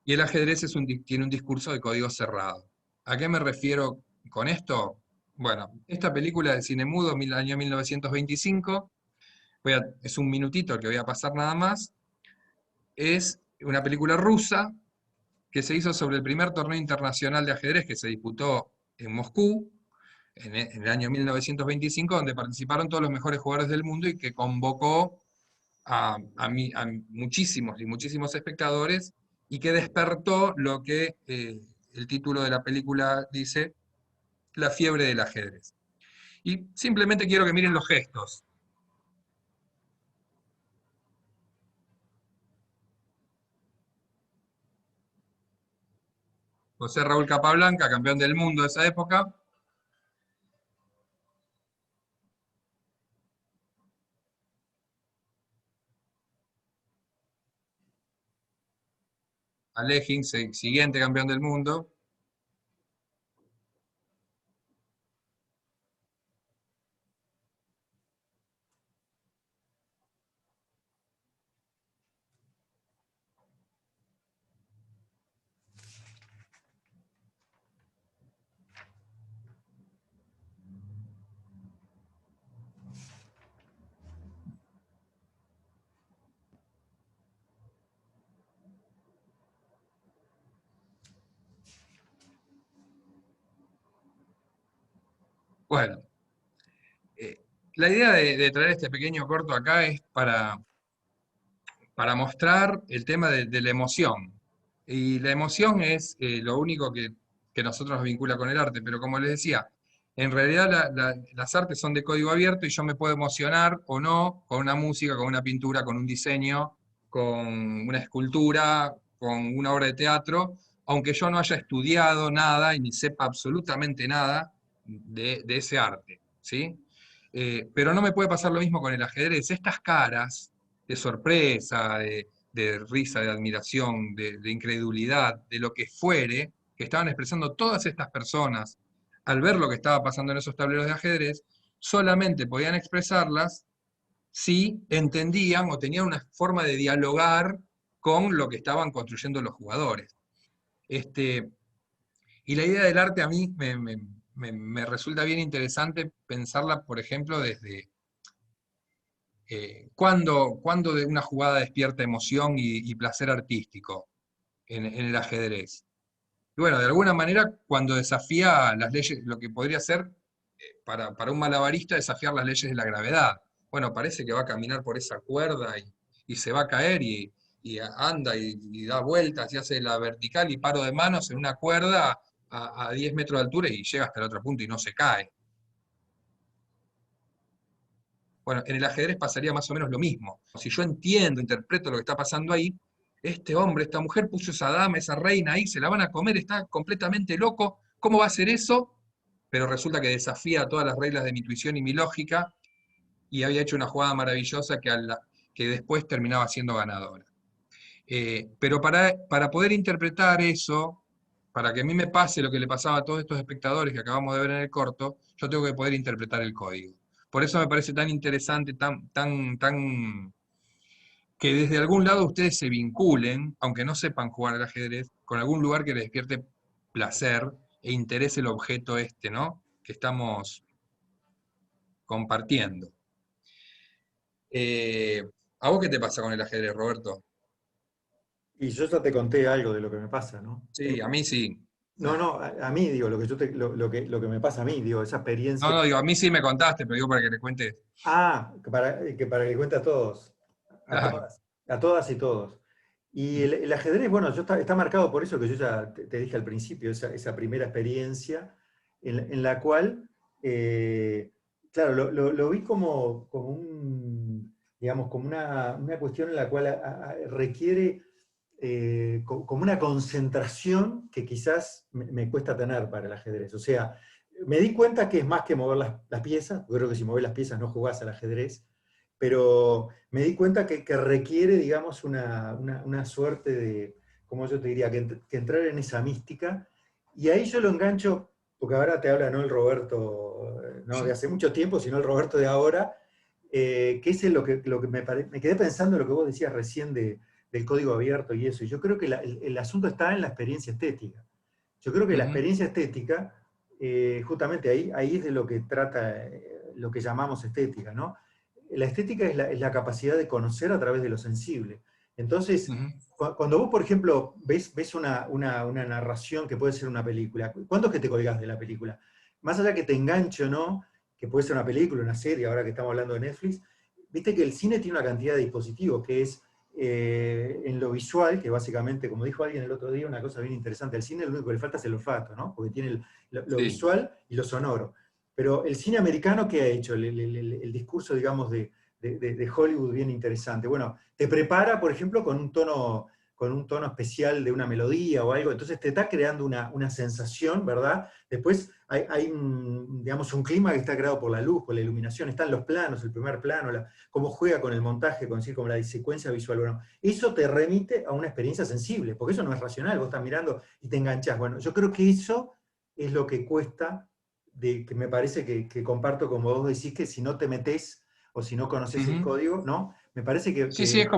y el ajedrez tiene un discurso de código cerrado. ¿A qué me refiero con esto? Bueno, esta película de cine mudo, año 1925, es un minutito que voy a pasar nada más, es una película rusa que se hizo sobre el primer torneo internacional de ajedrez que se disputó en Moscú, en el año 1925, donde participaron todos los mejores jugadores del mundo y que convocó a muchísimos y muchísimos espectadores y que despertó lo que el título de la película dice, la fiebre del ajedrez. Y simplemente quiero que miren los gestos. José Raúl Capablanca, campeón del mundo de esa época. Alekhine, siguiente campeón del mundo. Bueno, la idea de traer este pequeño corto acá es para mostrar el tema de la emoción. Y la emoción es lo único que nosotros nos vincula con el arte, pero como les decía, en realidad las artes son de código abierto y yo me puedo emocionar o no con una música, con una pintura, con un diseño, con una escultura, con una obra de teatro, aunque yo no haya estudiado nada y ni sepa absolutamente nada de ese arte, ¿sí? Pero no me puede pasar lo mismo con el ajedrez. Estas caras de sorpresa, de risa, de admiración, de incredulidad, de lo que fuere, que estaban expresando todas estas personas al ver lo que estaba pasando en esos tableros de ajedrez, solamente podían expresarlas si entendían o tenían una forma de dialogar con lo que estaban construyendo los jugadores. Y la idea del arte a mí me resulta bien interesante pensarla, por ejemplo, desde cuándo de una jugada despierta emoción y placer artístico en el ajedrez. Y bueno, de alguna manera, cuando desafía las leyes, lo que podría ser para un malabarista desafiar las leyes de la gravedad. Bueno, parece que va a caminar por esa cuerda y se va a caer y anda y da vueltas y hace la vertical y paro de manos en una cuerda a 10 metros de altura y llega hasta el otro punto y no se cae. Bueno, en el ajedrez pasaría más o menos lo mismo. Si yo entiendo, interpreto lo que está pasando ahí, este hombre, esta mujer puso esa dama, esa reina ahí, se la van a comer, está completamente loco, ¿cómo va a hacer eso? Pero resulta que desafía todas las reglas de mi intuición y mi lógica, y había hecho una jugada maravillosa que después terminaba siendo ganadora. Pero para poder interpretar eso, para que a mí me pase lo que le pasaba a todos estos espectadores que acabamos de ver en el corto, yo tengo que poder interpretar el código. Por eso me parece tan interesante, que desde algún lado ustedes se vinculen, aunque no sepan jugar al ajedrez, con algún lugar que les despierte placer e interese el objeto ¿no? Que estamos compartiendo. ¿A vos qué te pasa con el ajedrez, Roberto? Y yo ya te conté algo de lo que me pasa, ¿no? Sí, a mí sí. No, no, a mí, digo, lo que me pasa a mí, digo, esa No, experiencia. no, digo, a mí sí me contaste, pero digo para que le cuentes. Ah, para que cuente a todos, Claro. a todas y todos. Y el ajedrez, bueno, está marcado por eso que yo ya te dije al principio, esa primera experiencia en la cual, claro, lo vi como digamos, como una cuestión en la cual requiere como una concentración que quizás me cuesta tener para el ajedrez. O sea, me di cuenta que es más que mover las piezas, yo creo que si mueves las piezas no jugás al ajedrez, pero me di cuenta que requiere, digamos, una suerte de, como yo te diría, que entrar en esa mística, y ahí yo lo engancho, porque ahora te habla no el Roberto no de hace mucho tiempo, sino el Roberto de ahora, que es lo que me quedé pensando en lo que vos decías recién del código abierto y eso. Y yo creo que el asunto está en la experiencia estética. Yo creo que la Ujú, experiencia estética, justamente ahí es de lo que trata lo que llamamos estética, ¿no? La estética es la capacidad de conocer a través de lo sensible. Entonces, ujú. cuando vos, por ejemplo, ves una narración que puede ser una película, ¿cuándo es que te colgás de la película? Más allá que te enganche o no, que puede ser una película, una serie, ahora que estamos hablando de Netflix, viste que el cine tiene una cantidad de dispositivos, que es en lo visual, que básicamente, como dijo alguien el otro día, una cosa bien interesante, al cine lo único que le falta es el olfato, ¿no? Porque tiene lo Sí. visual y lo sonoro. Pero el cine americano, ¿qué ha hecho? El discurso, digamos, de Hollywood bien interesante. Bueno, te prepara, por ejemplo, con un tono especial de una melodía o algo, entonces te está creando una sensación, ¿verdad? Después hay digamos, un clima que está creado por la luz, por la iluminación, están los planos, el primer plano, cómo juega con el montaje, con la secuencia visual. Bueno, eso te remite a una experiencia sensible, porque eso no es racional, vos estás mirando y te enganchás. Bueno, yo creo que eso es lo que cuesta, que me parece que comparto como vos decís, que si no te metés o si no conoces el Ujú. código, ¿no? Me parece Sí, sí, es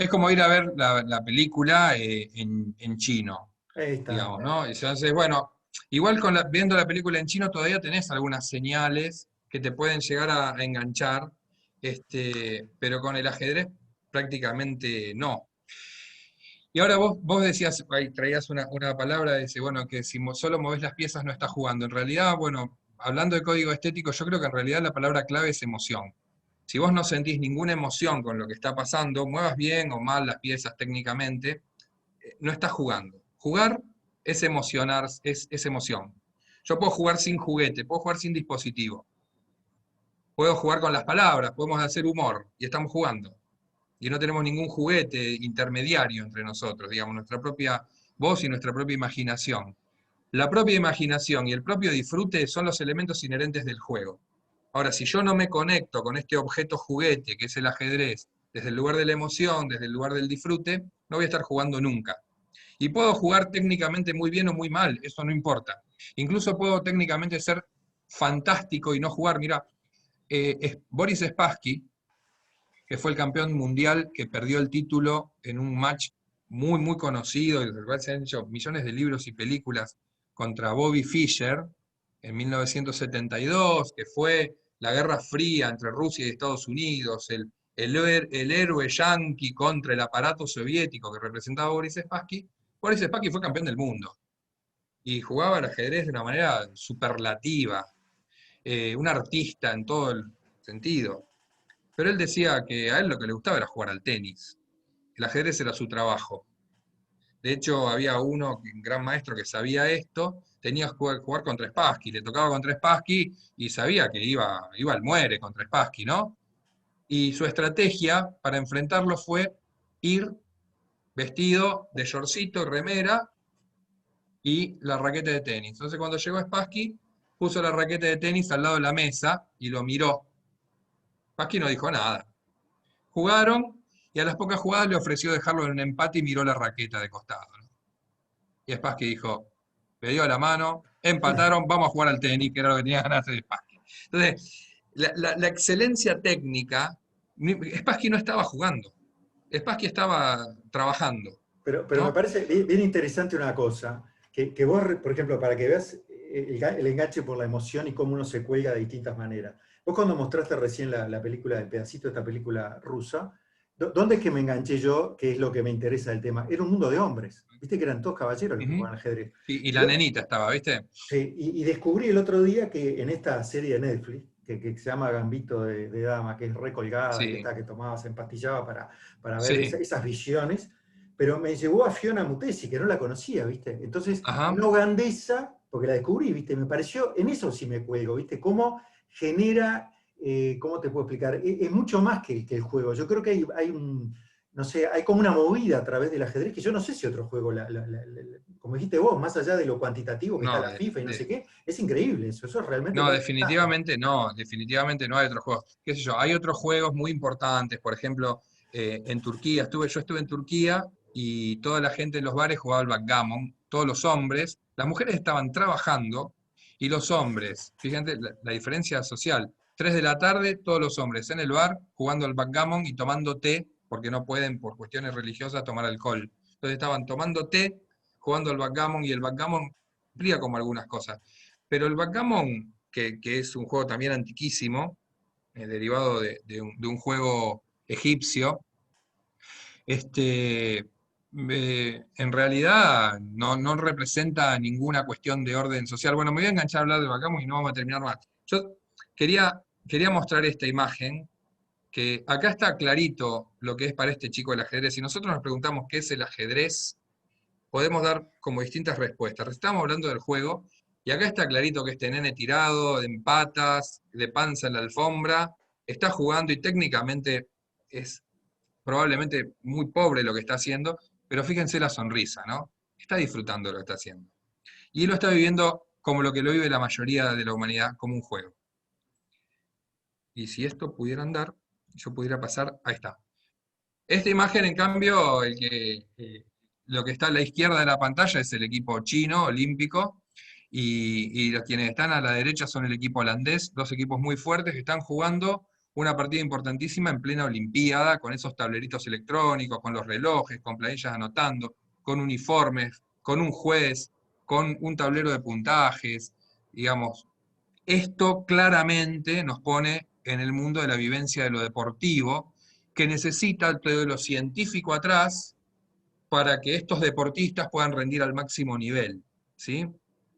como ir a ver la película en chino, ahí está. digamos, ¿no? Y entonces, bueno, igual viendo la película en chino todavía tenés algunas señales que te pueden llegar a enganchar, pero con el ajedrez prácticamente no. Y ahora vos decías, ahí traías una palabra, dice, bueno, que si solo movés las piezas no estás jugando. En realidad, bueno, hablando de código estético, yo creo que en realidad la palabra clave es emoción. Si vos no sentís ninguna emoción con lo que está pasando, muevas bien o mal las piezas técnicamente, no estás jugando. Jugar es emocionar, es emoción. Yo puedo jugar sin juguete, puedo jugar sin dispositivo, puedo jugar con las palabras, podemos hacer humor y estamos jugando y no tenemos ningún juguete intermediario entre nosotros, digamos, nuestra propia voz y nuestra propia imaginación. La propia imaginación y el propio disfrute son los elementos inherentes del juego. Ahora, si yo no me conecto con este objeto juguete, que es el ajedrez, desde el lugar de la emoción, desde el lugar del disfrute, no voy a estar jugando nunca. Y puedo jugar técnicamente muy bien o muy mal, eso no importa. Incluso puedo técnicamente ser fantástico y no jugar. Mira, Boris Spassky, que fue el campeón mundial que perdió el título en un match muy, muy conocido, del cual se han hecho millones de libros y películas, contra Bobby Fischer en 1972, que fue la Guerra Fría entre Rusia y Estados Unidos, el héroe yanqui contra el aparato soviético que representaba a Boris Spassky. Boris Spassky fue campeón del mundo y jugaba al ajedrez de una manera superlativa, un artista en todo el sentido. Pero él decía que a él lo que le gustaba era jugar al tenis. El ajedrez era su trabajo. De hecho, había un gran maestro que sabía esto, tenía que jugar contra Spassky, le tocaba contra Spassky y sabía que iba al muere contra Spassky, ¿no? Y su estrategia para enfrentarlo fue ir vestido de shortcito, remera y la raqueta de tenis. Entonces cuando llegó Spassky, puso la raqueta de tenis al lado de la mesa y lo miró. Spassky no dijo nada. Jugaron y a las pocas jugadas le ofreció dejarlo en un empate y miró la raqueta de costado, ¿no? Y Spassky dijo, le dio la mano, empataron, vamos a jugar al tenis, que era lo que tenía ganas de hacer Spassky. Entonces, la excelencia técnica, Spassky no estaba jugando, Spassky estaba trabajando, Pero me ¿no? parece bien interesante una cosa, que vos, por ejemplo, para que veas el enganche por la emoción y cómo uno se cuelga de distintas maneras. Vos cuando mostraste recién la película, el pedacito de esta película rusa, ¿dónde es que me enganché yo? Que es lo que me interesa del tema. Era un mundo de hombres. Viste que eran todos caballeros los que Ujú. jugaban ajedrez. Y Y la yo, nenita estaba, ¿viste? sí, y descubrí el otro día que en esta serie de Netflix, que se llama Gambito de Dama, que es recolgada y Sí, esta que tomaba, se empastillaba para ver sí, esas visiones, pero me llevó a Fiona Mutesi, que no la conocía, ¿viste? Entonces, ajá, una ugandesa, porque la descubrí, ¿viste? Me pareció, en eso sí me cuelgo, ¿viste? Cómo genera, ¿cómo te puedo explicar? Es mucho más que el juego. Yo creo que hay un, no sé, hay como una movida a través del ajedrez que yo no sé si otro juego, como dijiste vos, más allá de lo cuantitativo que está no, la FIFA y no sé qué, es increíble eso realmente no, no hay ventaja. definitivamente no hay otros juegos. ¿Qué sé yo? Hay otros juegos muy importantes, por ejemplo, en Turquía, yo estuve en Turquía y toda la gente en los bares jugaba al backgammon, todos los hombres, las mujeres estaban trabajando Y los hombres, fíjate la diferencia social. 3 de la tarde, todos los hombres en el bar jugando al backgammon y tomando té, porque no pueden por cuestiones religiosas tomar alcohol. Entonces estaban tomando té, jugando al backgammon, y el backgammon cumplía como algunas cosas. Pero el backgammon, que es un juego también antiquísimo, derivado de un juego egipcio, en realidad no representa ninguna cuestión de orden social. Bueno, me voy a enganchar a hablar del backgammon y no vamos a terminar más. Yo quería mostrar esta imagen, que acá está clarito lo que es para este chico el ajedrez. Si nosotros nos preguntamos qué es el ajedrez, podemos dar como distintas respuestas. Estamos hablando del juego, y acá está clarito que este nene tirado, en patas, de panza en la alfombra, está jugando y técnicamente es probablemente muy pobre lo que está haciendo, pero fíjense la sonrisa, ¿no? Está disfrutando de lo que está haciendo. Y él lo está viviendo como lo que lo vive la mayoría de la humanidad, como un juego. Y si esto pudiera andar, yo pudiera pasar, ahí está. Esta imagen, en cambio, lo que está a la izquierda de la pantalla es el equipo chino, olímpico, y los quienes están a la derecha son el equipo holandés, dos equipos muy fuertes que están jugando una partida importantísima en plena Olimpiada, con esos tableritos electrónicos, con los relojes, con planillas anotando, con uniformes, con un juez, con un tablero de puntajes, digamos. Esto claramente nos pone en el mundo de la vivencia de lo deportivo, que necesita todo lo científico atrás para que estos deportistas puedan rendir al máximo nivel, ¿sí?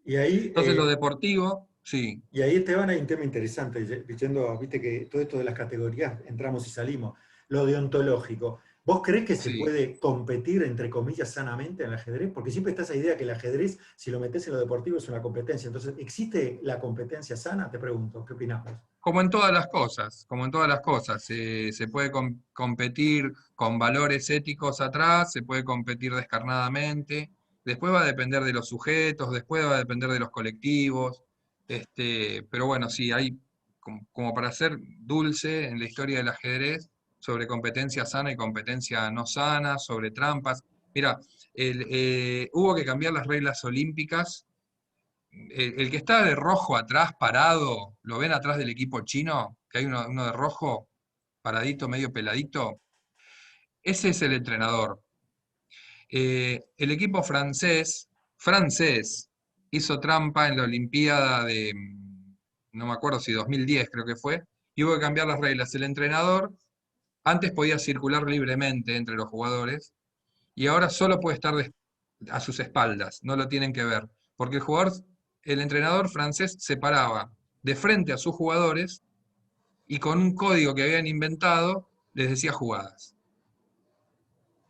Y ahí, Entonces lo deportivo, sí, y ahí, Esteban, hay un tema interesante, diciendo, viste que todo esto de las categorías entramos y salimos, lo deontológico. ¿Vos creés que se sí. puede competir, entre comillas, sanamente en el ajedrez? Porque siempre está esa idea que el ajedrez, si lo metés en lo deportivo, es una competencia. Entonces, ¿existe la competencia sana? Te pregunto, ¿qué opinás vos? Como en todas las cosas, como en todas las cosas, se puede competir con valores éticos atrás, se puede competir descarnadamente, después va a depender de los sujetos, después va a depender de los colectivos, pero bueno, sí, hay como para ser dulce en la historia del ajedrez, sobre competencia sana y competencia no sana, sobre trampas. Mira, hubo que cambiar las reglas olímpicas. El que está de rojo atrás, parado, ¿lo ven atrás del equipo chino? Que hay uno de rojo, paradito, medio peladito. Ese es el entrenador. El equipo francés, hizo trampa en la Olimpiada de, no me acuerdo si 2010 creo que fue, y hubo que cambiar las reglas. El entrenador antes podía circular libremente entre los jugadores, y ahora solo puede estar a sus espaldas, no lo tienen que ver, porque el entrenador francés se paraba de frente a sus jugadores y con un código que habían inventado les decía jugadas.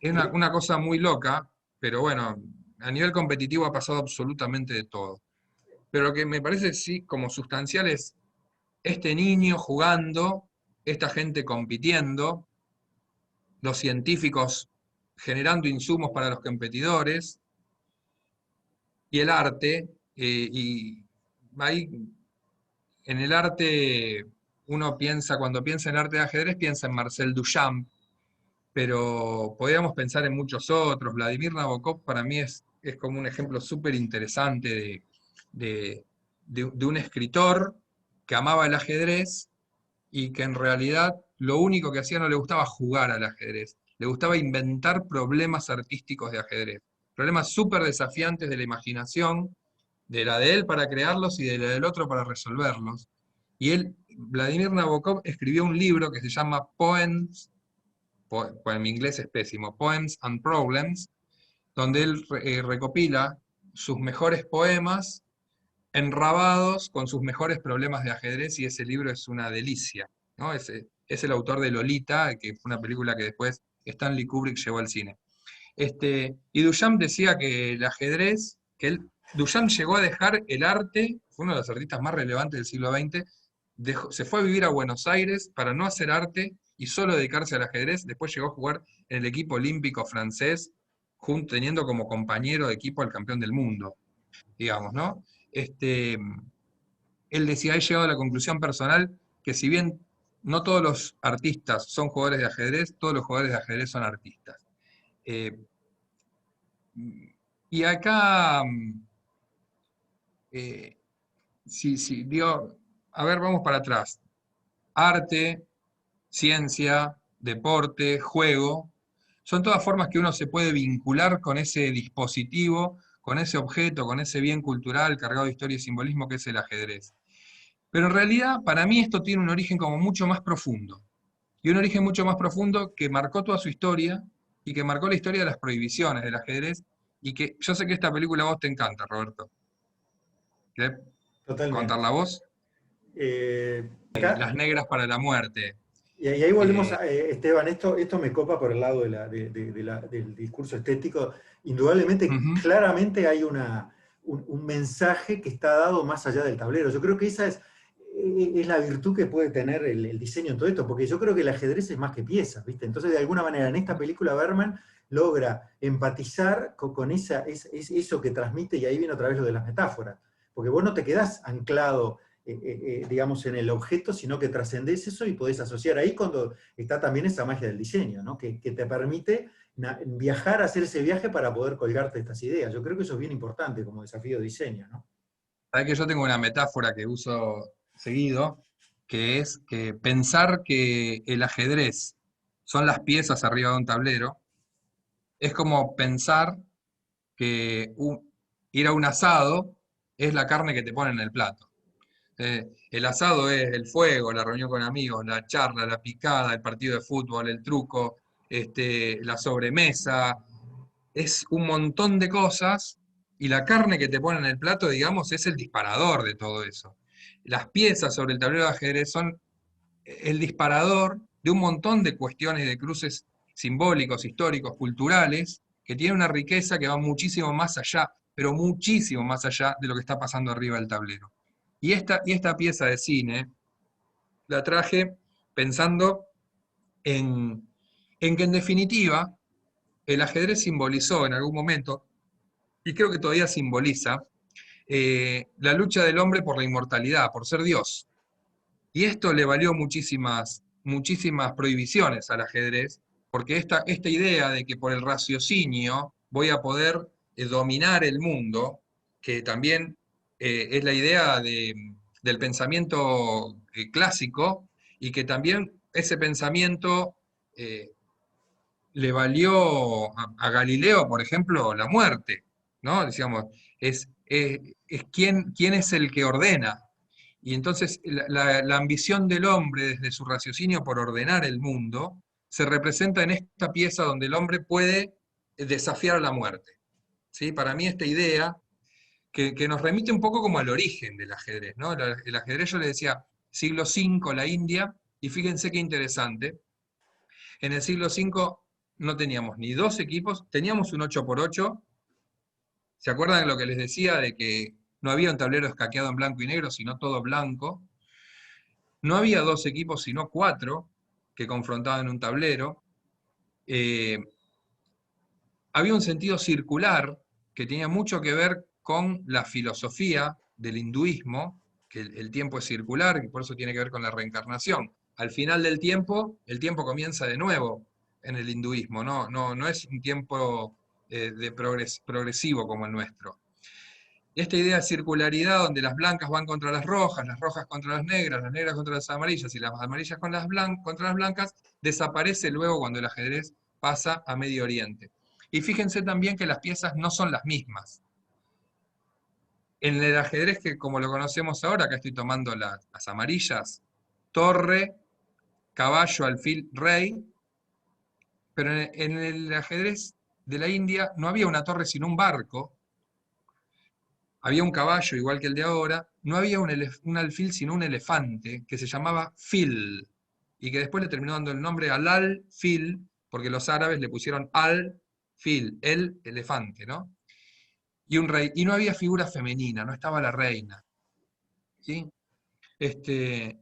Es una cosa muy loca, pero bueno, a nivel competitivo ha pasado absolutamente de todo. Pero lo que me parece sí como sustancial es este niño jugando, esta gente compitiendo, los científicos generando insumos para los competidores, y el arte, y ahí en el arte uno piensa, cuando piensa en arte de ajedrez, piensa en Marcel Duchamp, pero podríamos pensar en muchos otros. Vladimir Nabokov para mí es como un ejemplo súper interesante de un escritor que amaba el ajedrez y que en realidad lo único que hacía, no le gustaba jugar al ajedrez, le gustaba inventar problemas artísticos de ajedrez, problemas súper desafiantes de la imaginación, de la de él para crearlos y de la del otro para resolverlos. Y Vladimir Nabokov, escribió un libro que se llama Poems, en mi inglés es pésimo, Poems and Problems, donde él recopila sus mejores poemas enrabados con sus mejores problemas de ajedrez, y ese libro es una delicia, ¿no? Es el autor de Lolita, que fue una película que después Stanley Kubrick llevó al cine. Y Duchamp decía que el ajedrez, Duchamp llegó a dejar el arte, fue uno de los artistas más relevantes del siglo XX, se fue a vivir a Buenos Aires para no hacer arte y solo dedicarse al ajedrez. Después llegó a jugar en el equipo olímpico francés, teniendo como compañero de equipo al campeón del mundo, digamos, ¿no? Él decía, he llegado a la conclusión personal que si bien no todos los artistas son jugadores de ajedrez, todos los jugadores de ajedrez son artistas. Eh, y acá, eh, sí, sí, digo, a ver, vamos para atrás. Arte, ciencia, deporte, juego, son todas formas que uno se puede vincular con ese dispositivo, con ese objeto, con ese bien cultural cargado de historia y simbolismo que es el ajedrez. Pero en realidad, para mí esto tiene un origen como mucho más profundo. Y un origen mucho más profundo que marcó toda su historia y que marcó la historia de las prohibiciones del ajedrez. Y que yo sé que esta película a vos te encanta, Roberto. ¿Querés Totalmente. contarla vos? Acá, Las negras para la muerte. y ahí volvemos Eh, a, Esteban, esto me copa por el lado del discurso estético. Indudablemente, ujú, claramente hay un mensaje que está dado más allá del tablero. Yo creo que esa es la virtud que puede tener el diseño en todo esto, porque yo creo que el ajedrez es más que piezas, ¿viste? Entonces, de alguna manera, en esta película Berman logra empatizar con eso que transmite, y ahí viene otra vez lo de las metáforas, porque vos no te quedás anclado digamos, en el objeto, sino que trascendés eso y podés asociar ahí cuando está también esa magia del diseño, ¿no? Que te permite viajar, hacer ese viaje para poder colgarte estas ideas. Yo creo que eso es bien importante como desafío de diseño, ¿no? sabés que yo tengo una metáfora que uso seguido, que es que pensar que el ajedrez son las piezas arriba de un tablero, es como pensar que ir a un asado es la carne que te ponen en el plato. El asado es el fuego, la reunión con amigos, la charla, la picada, el partido de fútbol, el truco, la sobremesa, es un montón de cosas y la carne que te ponen en el plato, digamos, es el disparador de todo eso. Las piezas sobre el tablero de ajedrez son el disparador de un montón de cuestiones y de cruces simbólicos, históricos, culturales, que tienen una riqueza que va muchísimo más allá, pero muchísimo más allá de lo que está pasando arriba del tablero. Y esta pieza de cine la traje pensando en que en definitiva el ajedrez simbolizó en algún momento, y creo que todavía simboliza, la lucha del hombre por la inmortalidad, por ser Dios. Y esto le valió muchísimas, muchísimas prohibiciones al ajedrez, porque esta idea de que por el raciocinio voy a poder dominar el mundo, que también es la idea del pensamiento clásico, y que también ese pensamiento eh, le valió a Galileo, por ejemplo, la muerte, ¿no? Decíamos, es quién es el que ordena. Y entonces la ambición del hombre desde su raciocinio por ordenar el mundo se representa en esta pieza donde el hombre puede desafiar a la muerte. ¿Sí? Para mí esta idea que nos remite un poco como al origen del ajedrez, ¿no? El ajedrez, yo le decía, siglo V, la India, y fíjense qué interesante, en el siglo V no teníamos ni dos equipos, teníamos un 8x8. ¿Se acuerdan de lo que les decía de que no había un tablero escaqueado en blanco y negro, sino todo blanco? No había dos equipos, sino cuatro que confrontaban un tablero. Eh, Había un sentido circular que tenía mucho que ver con la filosofía del hinduismo, que el tiempo es circular y por eso tiene que ver con la reencarnación. Al final del tiempo, el tiempo comienza de nuevo en el hinduismo, no es un tiempo progresivo como el nuestro. Esta idea de circularidad donde las blancas van contra las rojas contra las negras contra las amarillas y las amarillas contra las blancas, desaparece luego cuando el ajedrez pasa a Medio Oriente. Y fíjense también que las piezas no son las mismas. En el ajedrez que como lo conocemos ahora, acá estoy tomando las amarillas, torre, caballo, alfil, rey, pero en el ajedrez de la India no había una torre sino un barco, había un caballo igual que el de ahora, no había un alfil sino un elefante que se llamaba fil, y que después le terminó dando el nombre al al-fil, porque los árabes le pusieron al-fil, el elefante, ¿no? Y un rey, y no había figura femenina, no estaba la reina, ¿sí? Este,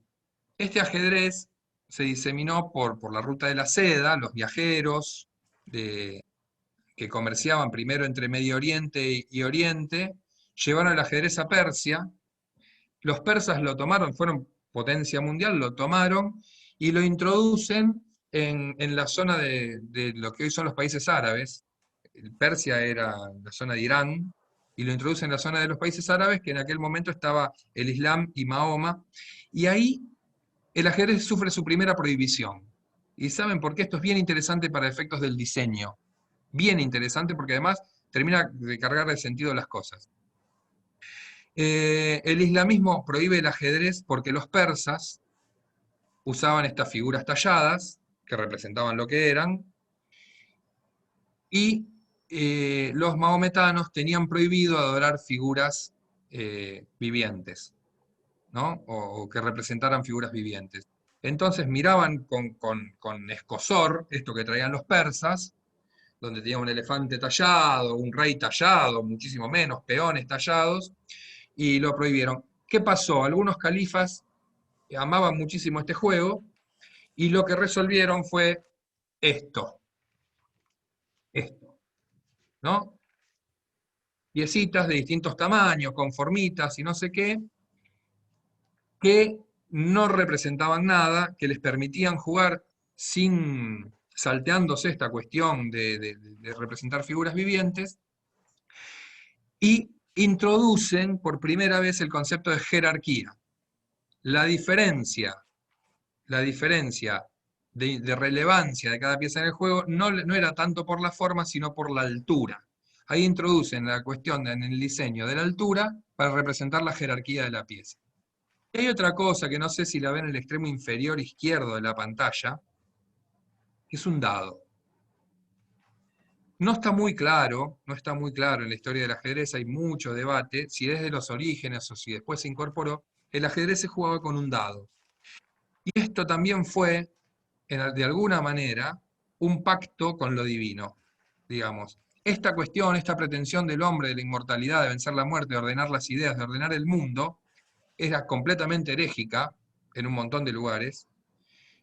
este ajedrez se diseminó por la ruta de la seda, los viajeros que comerciaban primero entre Medio Oriente y Oriente, llevaron el ajedrez a Persia. Los persas lo tomaron, fueron potencia mundial, lo tomaron y lo introducen en la zona de lo que hoy son los países árabes. Persia era la zona de Irán, y lo introduce en la zona de los países árabes, que en aquel momento estaba el Islam y Mahoma, y ahí el ajedrez sufre su primera prohibición. ¿Y saben por qué? Esto es bien interesante para efectos del diseño. Bien interesante porque además termina de cargar el sentido de las cosas. El islamismo prohíbe el ajedrez porque los persas usaban estas figuras talladas, que representaban lo que eran, y los mahometanos tenían prohibido adorar figuras vivientes, ¿no? O que representaran figuras vivientes. Entonces miraban con escozor esto que traían los persas, donde tenían un elefante tallado, un rey tallado, muchísimo menos, peones tallados, y lo prohibieron. ¿Qué pasó? Algunos califas amaban muchísimo este juego, y lo que resolvieron fue esto, ¿no? Piecitas de distintos tamaños, con formitas y no sé qué, que no representaban nada, que les permitían jugar sin salteándose esta cuestión de representar figuras vivientes, y introducen por primera vez el concepto de jerarquía. La diferencia de relevancia de cada pieza en el juego no era tanto por la forma, sino por la altura. Ahí introducen la cuestión en el diseño de la altura para representar la jerarquía de la pieza. Y hay otra cosa que no sé si la ven en el extremo inferior izquierdo de la pantalla, que es un dado. No está muy claro en la historia del ajedrez, hay mucho debate, si desde los orígenes o si después se incorporó, el ajedrez se jugaba con un dado. Y esto también fue, de alguna manera, un pacto con lo divino, digamos. Esta cuestión, esta pretensión del hombre de la inmortalidad, de vencer la muerte, de ordenar las ideas, de ordenar el mundo, era completamente herégica en un montón de lugares,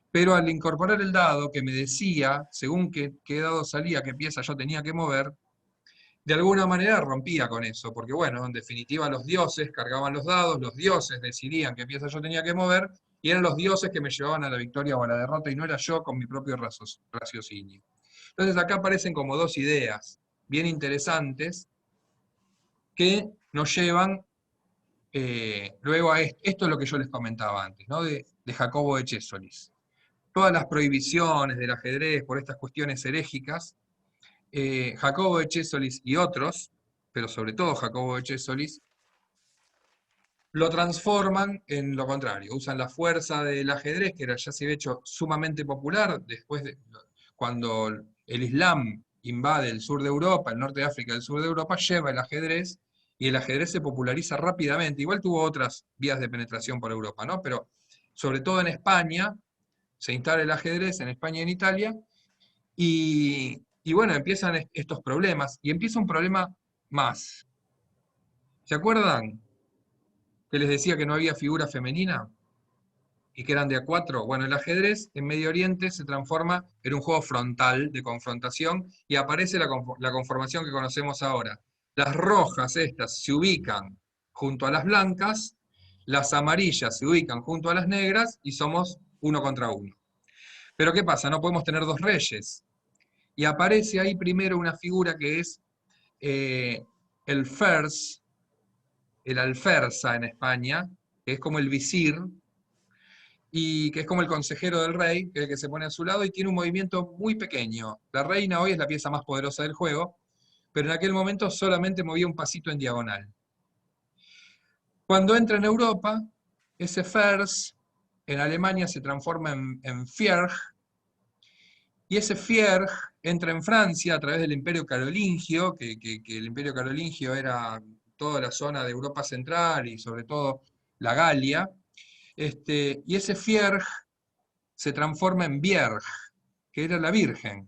pero al incorporar el dado que me decía, según qué dado salía, qué pieza yo tenía que mover, de alguna manera rompía con eso, porque bueno, en definitiva los dioses cargaban los dados, los dioses decidían qué pieza yo tenía que mover, y eran los dioses que me llevaban a la victoria o a la derrota, y no era yo con mi propio raciocinio. Entonces acá aparecen como dos ideas bien interesantes que nos llevan luego a esto es lo que yo les comentaba antes, ¿no? de Jacobo de Chesolis. Todas las prohibiciones del ajedrez por estas cuestiones herégicas, Jacobo de Chesolis y otros, pero sobre todo Jacobo de Chesolis, lo transforman en lo contrario, usan la fuerza del ajedrez, que ya se había hecho sumamente popular después de cuando el Islam invade el sur de Europa, el norte de África, el sur de Europa, lleva el ajedrez, y el ajedrez se populariza rápidamente. Igual tuvo otras vías de penetración por Europa, ¿no? Pero sobre todo en España, se instala el ajedrez en España y en Italia, y bueno, empiezan estos problemas, y empieza un problema más. ¿Se acuerdan que les decía que no había figura femenina? Y que eran de A4. Bueno, el ajedrez en Medio Oriente se transforma en un juego frontal de confrontación, y aparece la conformación que conocemos ahora. Las rojas estas se ubican junto a las blancas, las amarillas se ubican junto a las negras, y somos uno contra uno. Pero ¿qué pasa? No podemos tener dos reyes. Y aparece ahí primero una figura que es el fers, el alferza en España, que es como el visir, y que es como el consejero del rey, que es el que se pone a su lado, y tiene un movimiento muy pequeño. La reina hoy es la pieza más poderosa del juego, pero en aquel momento solamente movía un pasito en diagonal. Cuando entra en Europa, ese fers en Alemania se transforma en Fierg, y ese Fierg entra en Francia a través del Imperio Carolingio, que el Imperio Carolingio era toda la zona de Europa Central y sobre todo la Galia, y ese Fierg se transforma en Vierg, que era la Virgen,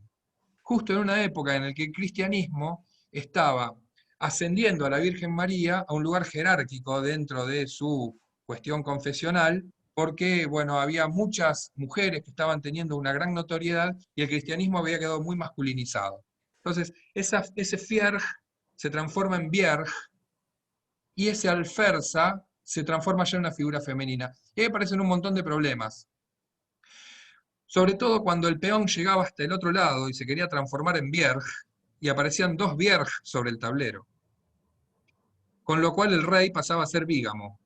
justo en una época en la que el cristianismo estaba ascendiendo a la Virgen María a un lugar jerárquico dentro de su cuestión confesional, porque bueno, había muchas mujeres que estaban teniendo una gran notoriedad y el cristianismo había quedado muy masculinizado. Entonces, ese Fierg se transforma en Vierg, y ese alferza se transforma ya en una figura femenina. Y ahí aparecen un montón de problemas. Sobre todo cuando el peón llegaba hasta el otro lado y se quería transformar en Vierg, y aparecían dos Vierg sobre el tablero. con lo cual el rey pasaba a ser bígamo.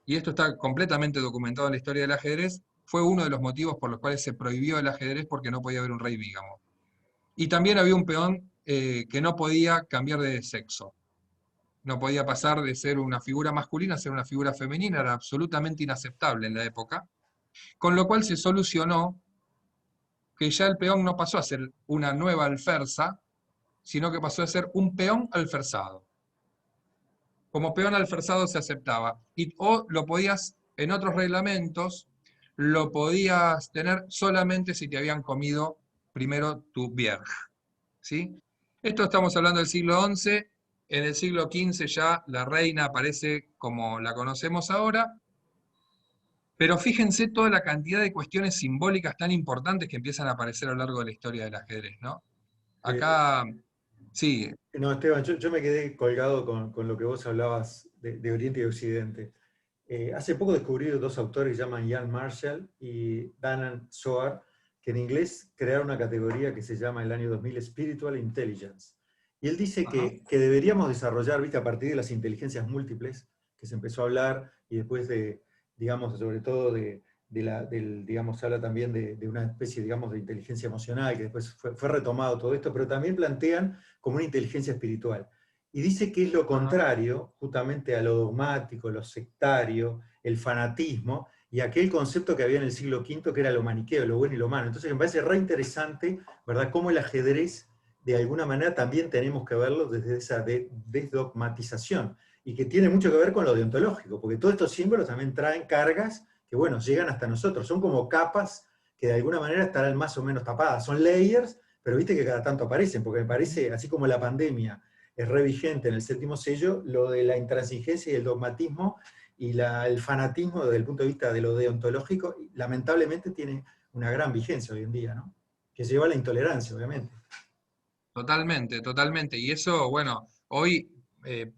Y esto está completamente documentado en la historia del ajedrez, fue uno de los motivos por los cuales se prohibió el ajedrez porque no podía haber un rey bígamo. Y también había un peón que no podía cambiar de sexo. No podía pasar de ser una figura masculina a ser una figura femenina, era absolutamente inaceptable en la época. Con lo cual se solucionó que ya el peón no pasó a ser una nueva alferza, sino que pasó a ser un peón alferzado. Como peón alferzado se aceptaba. O lo podías, en otros reglamentos, lo podías tener solamente si te habían comido primero tu vierge. ¿Sí? Esto estamos hablando del siglo XI. En el siglo XV ya la reina aparece como la conocemos ahora. Pero fíjense toda la cantidad de cuestiones simbólicas tan importantes que empiezan a aparecer a lo largo de la historia del ajedrez, ¿no? Acá, sí. No, Esteban, yo me quedé colgado con lo que vos hablabas de Oriente y Occidente. Hace poco descubrí dos autores que se llaman Ian Marshall y Danan Zohar, que en inglés crearon una categoría que se llama el año 2000 Spiritual Intelligence. Y él dice que deberíamos desarrollar, ¿viste? A partir de las inteligencias múltiples, que se empezó a hablar, y después de, digamos, sobre todo digamos, se habla también de una especie, digamos, de inteligencia emocional, que después fue retomado todo esto, pero también plantean como una inteligencia espiritual. Y dice que es lo contrario, justamente a lo dogmático, lo sectario, el fanatismo, y aquel concepto que había en el siglo V, que era lo maniqueo, lo bueno y lo malo. Entonces me parece re interesante, ¿verdad?, cómo el ajedrez, de alguna manera, también tenemos que verlo desde esa desdogmatización, y que tiene mucho que ver con lo deontológico, porque todos estos símbolos también traen cargas que, bueno, llegan hasta nosotros. Son como capas que de alguna manera estarán más o menos tapadas. Son layers, pero viste que cada tanto aparecen, porque me parece, así como la pandemia es re vigente en el séptimo sello, lo de la intransigencia y el dogmatismo y el fanatismo desde el punto de vista de lo deontológico, lamentablemente tiene una gran vigencia hoy en día, ¿no? Que lleva a la intolerancia, obviamente. Totalmente, totalmente. Y eso, bueno, hoy,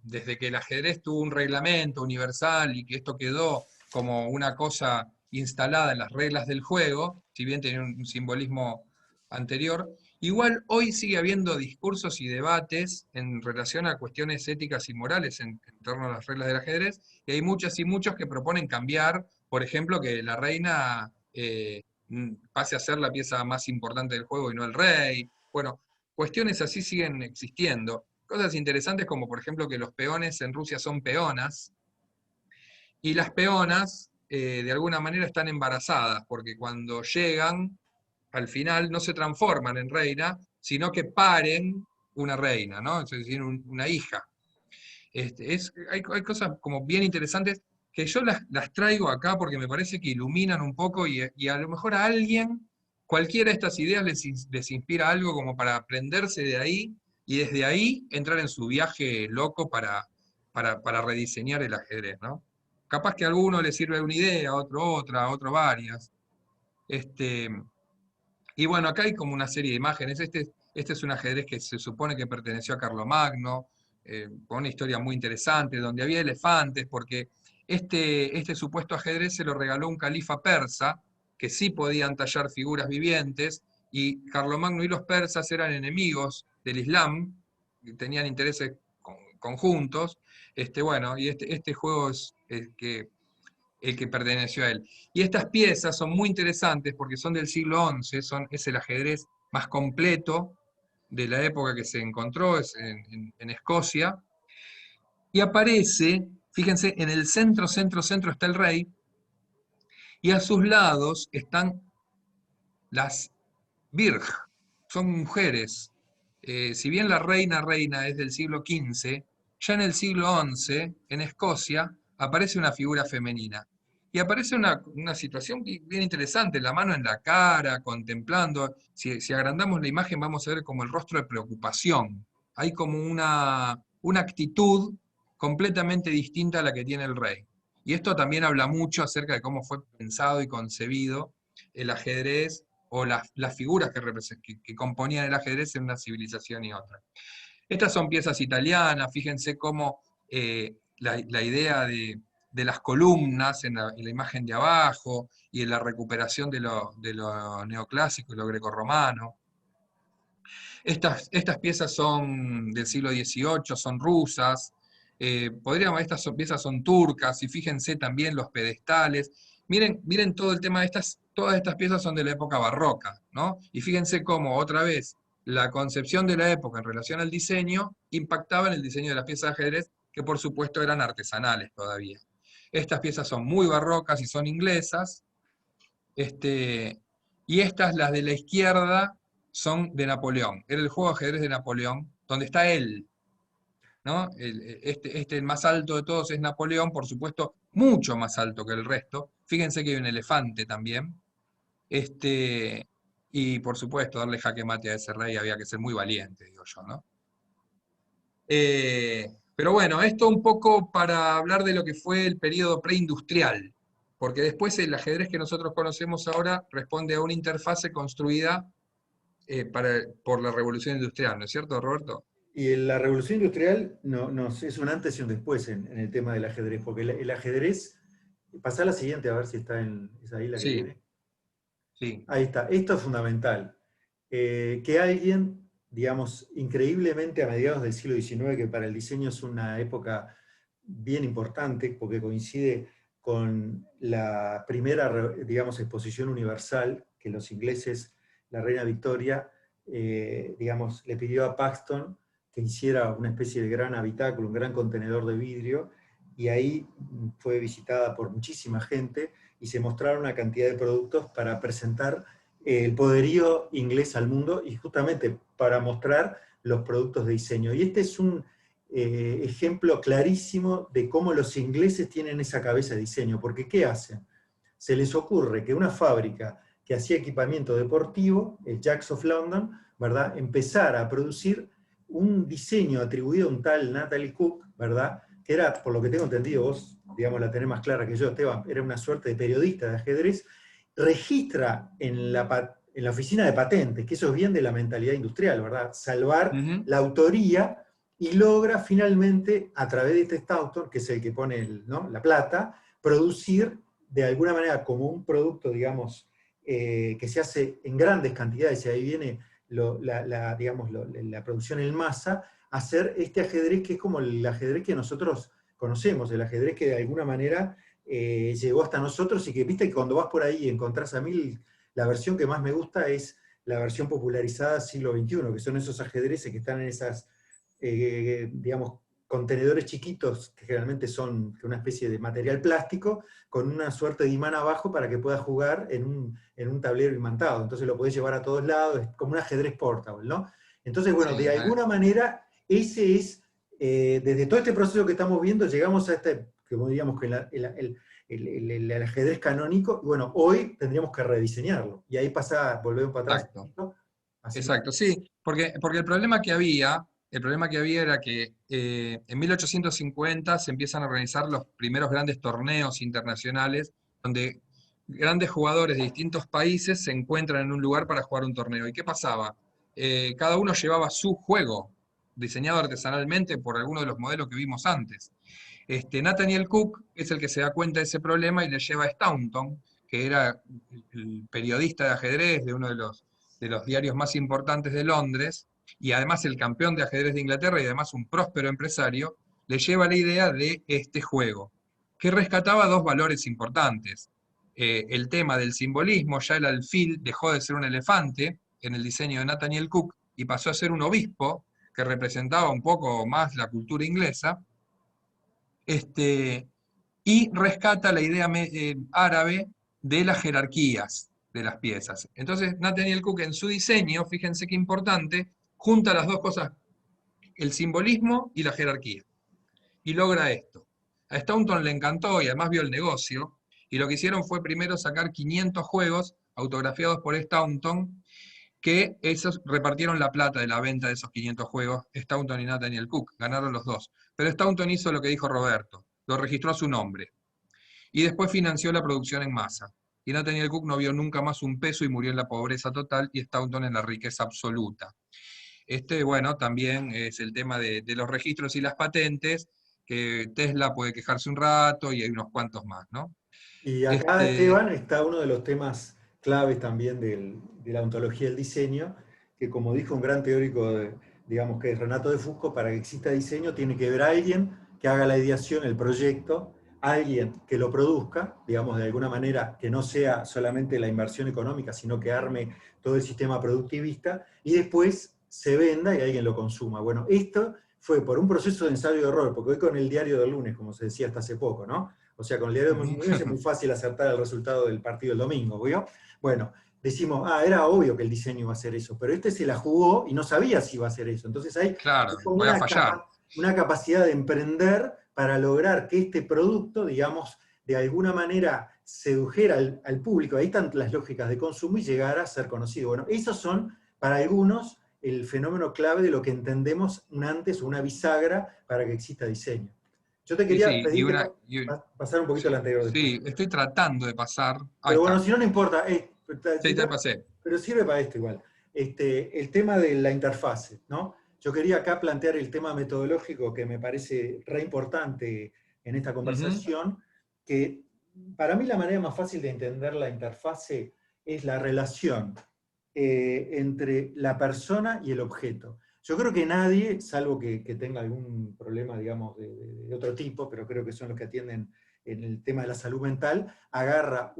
desde que el ajedrez tuvo un reglamento universal y que esto quedó como una cosa instalada en las reglas del juego, si bien tenía un simbolismo anterior, igual hoy sigue habiendo discursos y debates en relación a cuestiones éticas y morales en torno a las reglas del ajedrez, y hay muchas y muchos que proponen cambiar, por ejemplo, que la reina pase a ser la pieza más importante del juego y no el rey. Bueno, cuestiones así siguen existiendo. Cosas interesantes como, por ejemplo, que los peones en Rusia son peonas, y las peonas, de alguna manera, están embarazadas, porque cuando llegan, al final, no se transforman en reina, sino que paren una reina, ¿no? Es decir, una hija. Hay cosas como bien interesantes que yo las traigo acá porque me parece que iluminan un poco y a lo mejor a alguien, cualquiera de estas ideas les inspira algo como para aprenderse de ahí y desde ahí entrar en su viaje loco para rediseñar el ajedrez, ¿no? Capaz que a alguno le sirve una idea, a otro otra, a otro varias. Y bueno, acá hay como una serie de imágenes. Este es un ajedrez que se supone que perteneció a Carlomagno, con una historia muy interesante, donde había elefantes, porque este supuesto ajedrez se lo regaló un califa persa, que sí podían tallar figuras vivientes, y Carlomagno y los persas eran enemigos del Islam, tenían intereses conjuntos. Bueno, y este juego es el que perteneció a él. Y estas piezas son muy interesantes porque son del siglo XI, es el ajedrez más completo de la época que se encontró, es en Escocia, y aparece, fíjense, en el centro está el rey, y a sus lados están las Virg, son mujeres. Si bien la reina es del siglo XV, ya en el siglo XI, en Escocia, aparece una figura femenina. Y aparece una situación bien interesante, la mano en la cara, contemplando. Si agrandamos la imagen vamos a ver como el rostro de preocupación. Hay como una actitud completamente distinta a la que tiene el rey. Y esto también habla mucho acerca de cómo fue pensado y concebido el ajedrez o las figuras que componían el ajedrez en una civilización y otra. Estas son piezas italianas, fíjense cómo la idea de las columnas en la imagen de abajo y en la recuperación de lo neoclásico y lo grecorromano. Estas piezas son del siglo XVIII, son rusas, Estas piezas son turcas, y fíjense también los pedestales. Miren todo el tema de todas estas piezas son de la época barroca, ¿no? Y fíjense cómo, otra vez, la concepción de la época en relación al diseño impactaba en el diseño de las piezas de ajedrez, que por supuesto eran artesanales todavía. Estas piezas son muy barrocas y son inglesas, y estas, las de la izquierda, son de Napoleón. Era el juego de ajedrez de Napoleón, donde está él, ¿no? El más alto de todos es Napoleón, por supuesto, mucho más alto que el resto. Fíjense que hay un elefante también. Y por supuesto, darle jaque mate a ese rey había que ser muy valiente, digo yo, ¿no? Pero bueno, esto un poco para hablar de lo que fue el periodo preindustrial, porque después el ajedrez que nosotros conocemos ahora responde a una interfase construida por la revolución industrial, ¿no es cierto, Roberto? Y en la revolución industrial es un antes y un después en el tema del ajedrez, porque el ajedrez, pasá a la siguiente, a ver si es ahí la que Sí, viene. sí. Ahí está, esto es fundamental. Que alguien, digamos, increíblemente a mediados del siglo XIX, que para el diseño es una época bien importante, porque coincide con la primera, digamos, exposición universal que los ingleses, la reina Victoria, digamos, le pidió a Paxton que hiciera una especie de gran habitáculo, un gran contenedor de vidrio, y ahí fue visitada por muchísima gente, y se mostraron una cantidad de productos para presentar el poderío inglés al mundo, y justamente para mostrar los productos de diseño. Y este es un ejemplo clarísimo de cómo los ingleses tienen esa cabeza de diseño, porque ¿qué hacen? Se les ocurre que una fábrica que hacía equipamiento deportivo, el Jacks of London, ¿verdad?, empezara a producir un diseño atribuido a un tal Natalie Cook, ¿verdad?, que era, por lo que tengo entendido, vos, digamos, la tenés más clara que yo, Esteban, era una suerte de periodista de ajedrez, registra en la oficina de patentes, que eso es bien de la mentalidad industrial, ¿verdad?, salvar la autoría, y logra finalmente, a través de este Staunton, que es el que pone la plata, producir de alguna manera como un producto, digamos, que se hace en grandes cantidades, y ahí viene la producción en masa, hacer este ajedrez que es como el ajedrez que nosotros conocemos, el ajedrez que de alguna manera llegó hasta nosotros, y que viste que cuando vas por ahí y encontrás, a mí la versión que más me gusta es la versión popularizada siglo XXI, que son esos ajedrezes que están en esas, digamos, contenedores chiquitos, que generalmente son una especie de material plástico, con una suerte de imán abajo para que puedas jugar en un tablero imantado. Entonces lo podés llevar a todos lados, es como un ajedrez portable, ¿no? Entonces, bueno, Sí, de alguna manera, ese es, desde todo este proceso que estamos viendo, llegamos a como diríamos, que el ajedrez canónico, y bueno, hoy tendríamos que rediseñarlo. Y ahí volvemos para atrás. exacto. Así Exacto, sí, porque el problema que había era que en 1850 se empiezan a organizar los primeros grandes torneos internacionales, donde grandes jugadores de distintos países se encuentran en un lugar para jugar un torneo. ¿Y qué pasaba? Cada uno llevaba su juego, diseñado artesanalmente por alguno de los modelos que vimos antes. Nathaniel Cook es el que se da cuenta de ese problema y le lleva a Staunton, que era el periodista de ajedrez de uno de los diarios más importantes de Londres, y además el campeón de ajedrez de Inglaterra y además un próspero empresario, le lleva la idea de este juego, que rescataba dos valores importantes. El tema del simbolismo, ya el alfil dejó de ser un elefante en el diseño de Nathaniel Cook y pasó a ser un obispo, que representaba un poco más la cultura inglesa, y rescata la idea árabe de las jerarquías de las piezas. Entonces, Nathaniel Cook en su diseño, fíjense qué importante, junta las dos cosas, el simbolismo y la jerarquía. Y logra esto. A Staunton le encantó y además vio el negocio, y lo que hicieron fue primero sacar 500 juegos autografiados por Staunton, que esos repartieron la plata de la venta de esos 500 juegos, Staunton y Nathaniel Cook, ganaron los dos. Pero Staunton hizo lo que dijo Roberto, lo registró a su nombre. Y después financió la producción en masa. Y Nathaniel Cook no vio nunca más un peso y murió en la pobreza total, y Staunton en la riqueza absoluta. Bueno, también es el tema de los registros y las patentes, que Tesla puede quejarse un rato y hay unos cuantos más, ¿no? Y acá, Esteban, está uno de los temas claves también de la ontología del diseño, que como dijo un gran teórico, digamos que es Renato de Fusco, para que exista diseño tiene que haber alguien que haga la ideación, el proyecto, alguien que lo produzca, digamos, de alguna manera que no sea solamente la inversión económica, sino que arme todo el sistema productivista, y después se venda y alguien lo consuma. Bueno, esto fue por un proceso de ensayo y error, porque hoy con el diario del lunes, como se decía hasta hace poco, ¿no? O sea, con el diario del lunes es muy fácil acertar el resultado del partido del domingo, ¿vio? Bueno, decimos, era obvio que el diseño iba a hacer eso, pero este se la jugó y no sabía si iba a hacer eso. Entonces hay Claro, como voy a fallar. una capacidad de emprender para lograr que este producto, digamos, de alguna manera sedujera al público, ahí están las lógicas de consumo, y llegara a ser conocido. Bueno, esos son, para algunos, el fenómeno clave de lo que entendemos un antes o una bisagra para que exista diseño. Yo te quería Sí, pedir pasar un poquito al anterior después. Sí, estoy tratando de pasar. Ahí Pero bueno, está. si no, no importa. Sí, te pasé. Pero sirve para esto igual. El tema de la interfase, ¿no? Yo quería acá plantear el tema metodológico que me parece re importante en esta conversación, que para mí la manera más fácil de entender la interfase es la relación entre la persona y el objeto. Yo creo que nadie, salvo que tenga algún problema, digamos, de otro tipo, pero creo que son los que atienden en el tema de la salud mental, agarra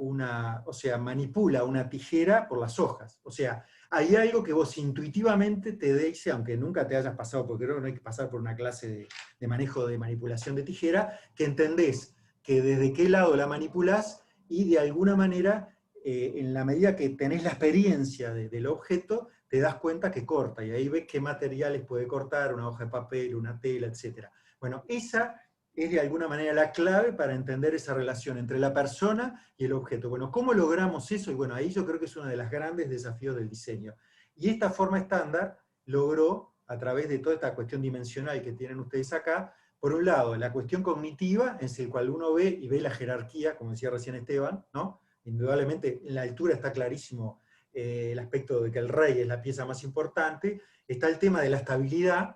manipula una tijera por las hojas. O sea, hay algo que vos intuitivamente te dice, aunque nunca te hayas pasado, porque creo que no hay que pasar por una clase de manejo de manipulación de tijera, que entendés que desde qué lado la manipulás y de alguna manera, en la medida que tenés la experiencia del objeto, te das cuenta que corta, y ahí ves qué materiales puede cortar, una hoja de papel, una tela, etc. Bueno, esa es de alguna manera la clave para entender esa relación entre la persona y el objeto. Bueno, ¿cómo logramos eso? Y bueno, ahí yo creo que es uno de los grandes desafíos del diseño. Y esta forma estándar logró, a través de toda esta cuestión dimensional que tienen ustedes acá, por un lado, la cuestión cognitiva, en el cual uno ve y ve la jerarquía, como decía recién Esteban, ¿no? Indudablemente en la altura está clarísimo el aspecto de que el rey es la pieza más importante. Está el tema de la estabilidad,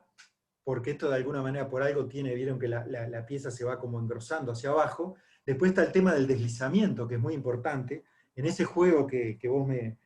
porque esto de alguna manera por algo vieron que la pieza se va como engrosando hacia abajo. Después está el tema del deslizamiento, que es muy importante. En ese juego que vos me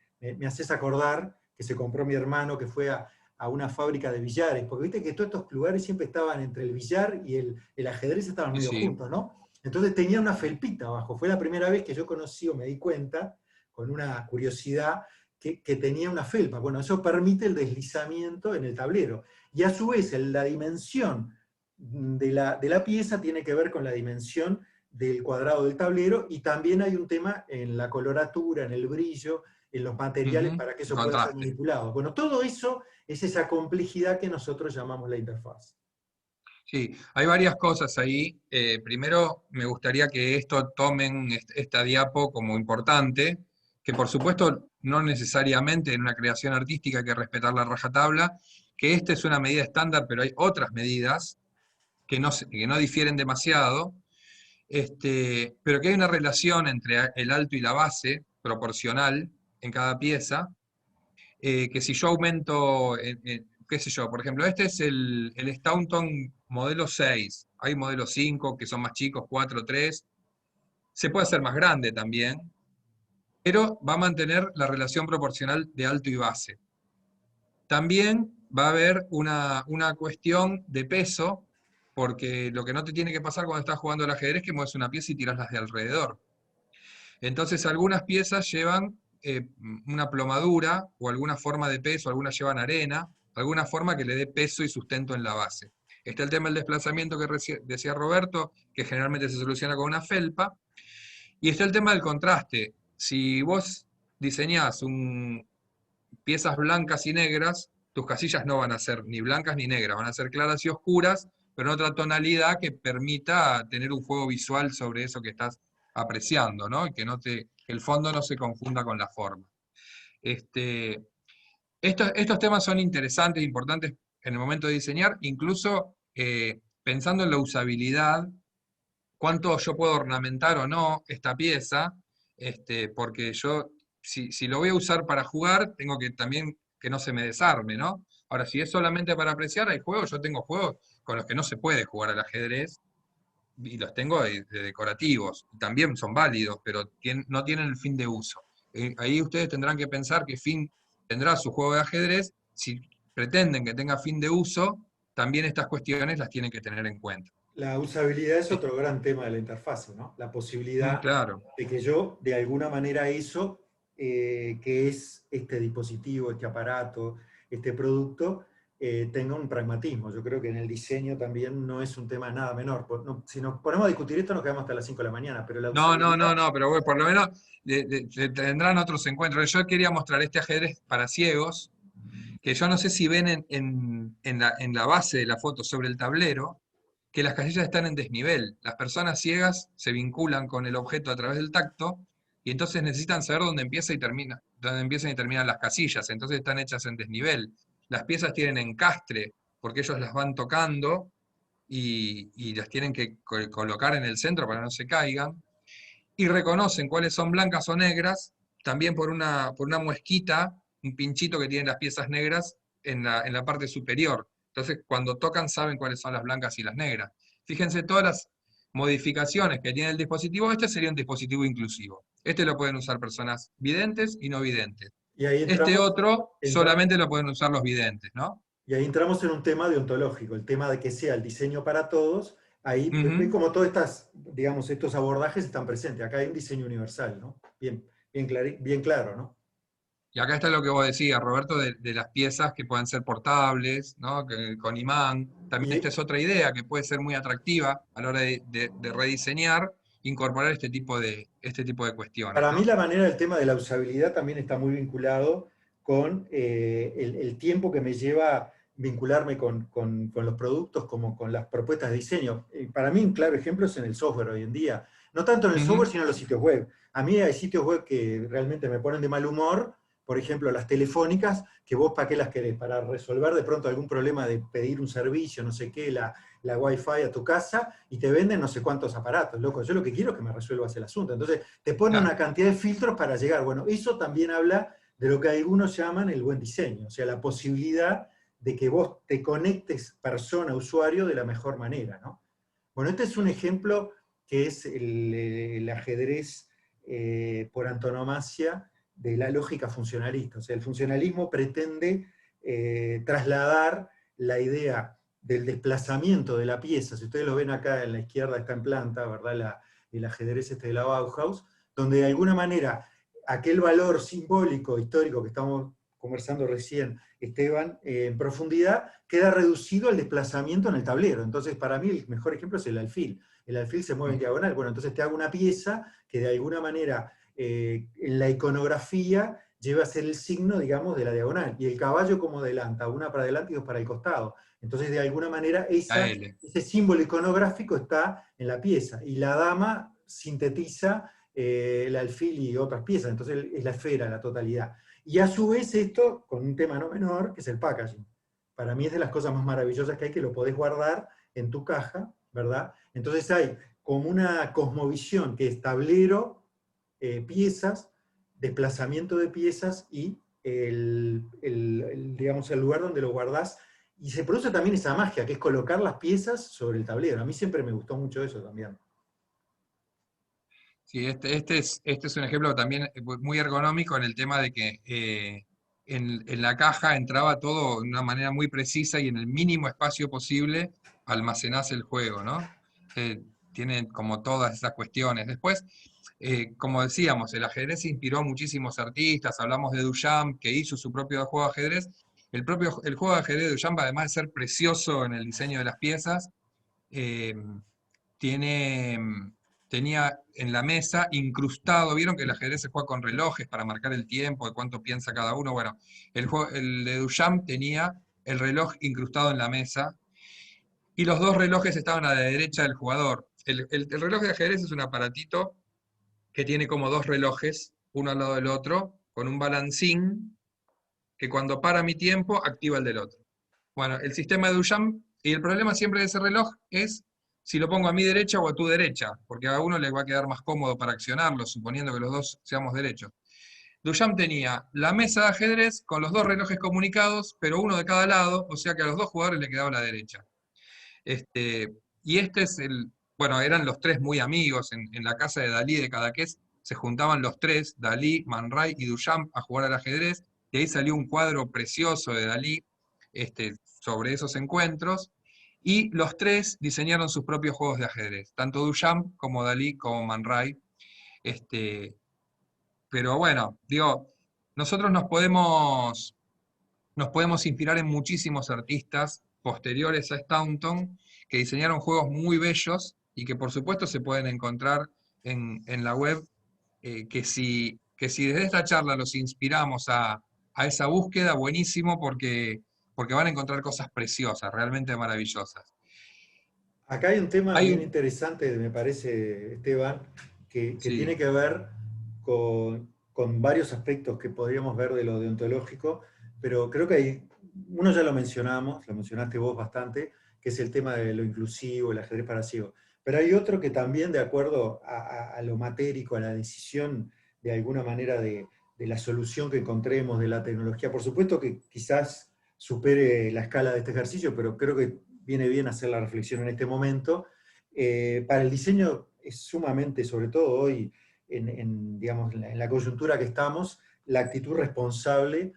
haces acordar, que se compró mi hermano, que fue a una fábrica de billares, porque viste que todos estos lugares siempre estaban entre el billar y el ajedrez, estaban medio juntos, ¿no? Entonces tenía una felpita abajo. Fue la primera vez que yo conocí o me di cuenta, con una curiosidad, que tenía una felpa. Bueno, eso permite el deslizamiento en el tablero. Y a su vez, la dimensión de la pieza tiene que ver con la dimensión del cuadrado del tablero, y también hay un tema en la coloratura, en el brillo, en los materiales para que eso pueda ser manipulado. Bueno, todo eso es esa complejidad que nosotros llamamos la interfaz. Sí, hay varias cosas ahí. Primero, me gustaría que esto tomen esta diapo como importante, que por supuesto no necesariamente en una creación artística hay que respetar la rajatabla, que esta es una medida estándar, pero hay otras medidas que no difieren demasiado, pero que hay una relación entre el alto y la base, proporcional en cada pieza, que si yo aumento, qué sé yo, por ejemplo, este es el Staunton modelo 6, hay modelos 5 que son más chicos, 4, 3, se puede hacer más grande también, pero va a mantener la relación proporcional de alto y base. También va a haber una cuestión de peso, porque lo que no te tiene que pasar cuando estás jugando al ajedrez es que mueves una pieza y tiras las de alrededor. Entonces algunas piezas llevan una plomadura o alguna forma de peso, algunas llevan arena, alguna forma que le dé peso y sustento en la base. Está el tema del desplazamiento que decía Roberto, que generalmente se soluciona con una felpa, y está el tema del contraste. Si vos diseñás piezas blancas y negras, tus casillas no van a ser ni blancas ni negras, van a ser claras y oscuras, pero en otra tonalidad que permita tener un juego visual sobre eso que estás apreciando, ¿no? Y que el fondo no se confunda con la forma. Estos temas son interesantes e importantes en el momento de diseñar, incluso pensando en la usabilidad, cuánto yo puedo ornamentar o no esta pieza, porque yo, si lo voy a usar para jugar, tengo que también que no se me desarme, ¿no? Ahora, si es solamente para apreciar, hay juegos, yo tengo juegos con los que no se puede jugar al ajedrez, y los tengo de decorativos, también son válidos, pero no tienen el fin de uso. Ahí ustedes tendrán que pensar qué fin tendrá su juego de ajedrez. Si pretenden que tenga fin de uso, también estas cuestiones las tienen que tener en cuenta. La usabilidad es otro gran tema de la interfase, ¿no? La posibilidad Claro. de que yo, de alguna manera, eso, que es este dispositivo, este aparato, este producto, tenga un pragmatismo. Yo creo que en el diseño también no es un tema nada menor. Si nos ponemos a discutir esto nos quedamos hasta las 5 de la mañana, pero la usabilidad... No, pero bueno, por lo menos tendrán otros encuentros. Yo quería mostrar este ajedrez para ciegos, que yo no sé si ven en la base de la foto sobre el tablero, que las casillas están en desnivel. Las personas ciegas se vinculan con el objeto a través del tacto y entonces necesitan saber dónde empieza y termina, dónde empiezan y terminan las casillas. Entonces están hechas en desnivel. Las piezas tienen encastre porque ellos las van tocando y las tienen que colocar en el centro para que no se caigan. Y reconocen cuáles son blancas o negras también por una muesquita, un pinchito que tienen las piezas negras en la parte superior. Entonces, cuando tocan, saben cuáles son las blancas y las negras. Fíjense todas las modificaciones que tiene el dispositivo. Este sería un dispositivo inclusivo. Este lo pueden usar personas videntes y no videntes. Y ahí Este otro entramos, solamente lo pueden usar los videntes, ¿no? y ahí entramos en un tema deontológico, el tema de que sea el diseño para todos. Ahí, ven como todas estas, digamos, estos abordajes están presentes. Acá hay un diseño universal, ¿no? Bien claro, ¿no? Y acá está lo que vos decías, Roberto, de las piezas que pueden ser portables, ¿no? Con imán. También esta Y, es otra idea que puede ser muy atractiva a la hora de rediseñar, incorporar este tipo de cuestiones, Para mí ¿no? la manera del tema de la usabilidad también está muy vinculado con el tiempo que me lleva vincularme con los productos como con las propuestas de diseño. Para mí un claro ejemplo es en el software hoy en día. No tanto en el software, Ujú. sino en los sitios web. A mí hay sitios web que realmente me ponen de mal humor, por ejemplo, las telefónicas, que vos para qué las querés, para resolver de pronto algún problema de pedir un servicio, no sé qué, la Wi-Fi a tu casa, y te venden no sé cuántos aparatos, loco. Yo lo que quiero es que me resuelvas el asunto. Entonces, te pone Claro, una cantidad de filtros para llegar. Bueno, eso también habla de lo que algunos llaman el buen diseño, o sea, la posibilidad de que vos te conectes persona, usuario, de la mejor manera, ¿no? Bueno, este es un ejemplo que es el ajedrez por antonomasia de la lógica funcionalista. O sea, el funcionalismo pretende trasladar la idea del desplazamiento de la pieza. Si ustedes lo ven acá en la izquierda está en planta, ¿verdad? El ajedrez este de la Bauhaus, donde de alguna manera aquel valor simbólico, histórico que estamos conversando recién, Esteban, en profundidad, queda reducido al desplazamiento en el tablero. Entonces, para mí el mejor ejemplo es el alfil. El alfil se mueve en diagonal. Bueno, entonces te hago una pieza que de alguna manera en la iconografía lleva a ser el signo, digamos, de la diagonal. Y el caballo como adelanta, una para adelante y dos para el costado. Entonces, de alguna manera, la L. ese símbolo iconográfico está en la pieza. Y la dama sintetiza el alfil y otras piezas. Entonces, es la esfera, la totalidad. Y a su vez esto, con un tema no menor, que es el packaging. Para mí es de las cosas más maravillosas que hay, que lo podés guardar en tu caja, ¿verdad? Entonces hay como una cosmovisión que es tablero, piezas, desplazamiento de piezas y digamos, el lugar donde lo guardás. Y se produce también esa magia, que es colocar las piezas sobre el tablero. A mí siempre me gustó mucho eso también. Sí, este es un ejemplo también muy ergonómico en el tema de que en la caja entraba todo de una manera muy precisa y en el mínimo espacio posible almacenás el juego, ¿no? Tiene como todas esas cuestiones. Después, como decíamos, el ajedrez inspiró a muchísimos artistas, hablamos de Duchamp, que hizo su propio juego de ajedrez. El juego de ajedrez de Duchamp, además de ser precioso en el diseño de las piezas, eh, tiene, tenía en la mesa incrustado, vieron que el ajedrez se juega con relojes para marcar el tiempo, de cuánto piensa cada uno. Bueno, el de Duchamp tenía el reloj incrustado en la mesa y los dos relojes estaban a la derecha del jugador. El reloj de ajedrez es un aparatito que tiene como dos relojes, uno al lado del otro, con un balancín que cuando para mi tiempo activa el del otro. Bueno, el sistema de Duchamp, y el problema siempre de ese reloj es si lo pongo a mi derecha o a tu derecha, porque a uno le va a quedar más cómodo para accionarlo, suponiendo que los dos seamos derechos. Duchamp tenía la mesa de ajedrez con los dos relojes comunicados, pero uno de cada lado, o sea que a los dos jugadores le quedaba la derecha. Y este es bueno, eran los tres muy amigos, en la casa de Dalí de Cadaqués se juntaban los tres, Dalí, Man Ray y Duchamp, a jugar al ajedrez, y ahí salió un cuadro precioso de Dalí sobre esos encuentros, Y los tres diseñaron sus propios juegos de ajedrez, tanto Duchamp como Dalí como Man Ray. Pero bueno, digo, nosotros nos podemos inspirar en muchísimos artistas posteriores a Staunton que diseñaron juegos muy bellos y que por supuesto se pueden encontrar en la web, que si desde esta charla los inspiramos a esa búsqueda, buenísimo, porque van a encontrar cosas preciosas, realmente maravillosas. Acá hay un tema Hay bien un- interesante, me parece, Esteban, que sí, tiene que ver con varios aspectos que podríamos ver de lo deontológico, pero creo que hay, uno ya lo mencionamos, lo mencionaste vos bastante, que es el tema de lo inclusivo, el ajedrez para ciegos. Pero hay otro que también, de acuerdo a lo matérico, a la decisión de alguna manera de la solución que encontremos de la tecnología, por supuesto que quizás supere la escala de este ejercicio, pero creo que viene bien hacer la reflexión en este momento. Para el diseño es sumamente, sobre todo hoy, digamos, en la coyuntura que estamos, la actitud responsable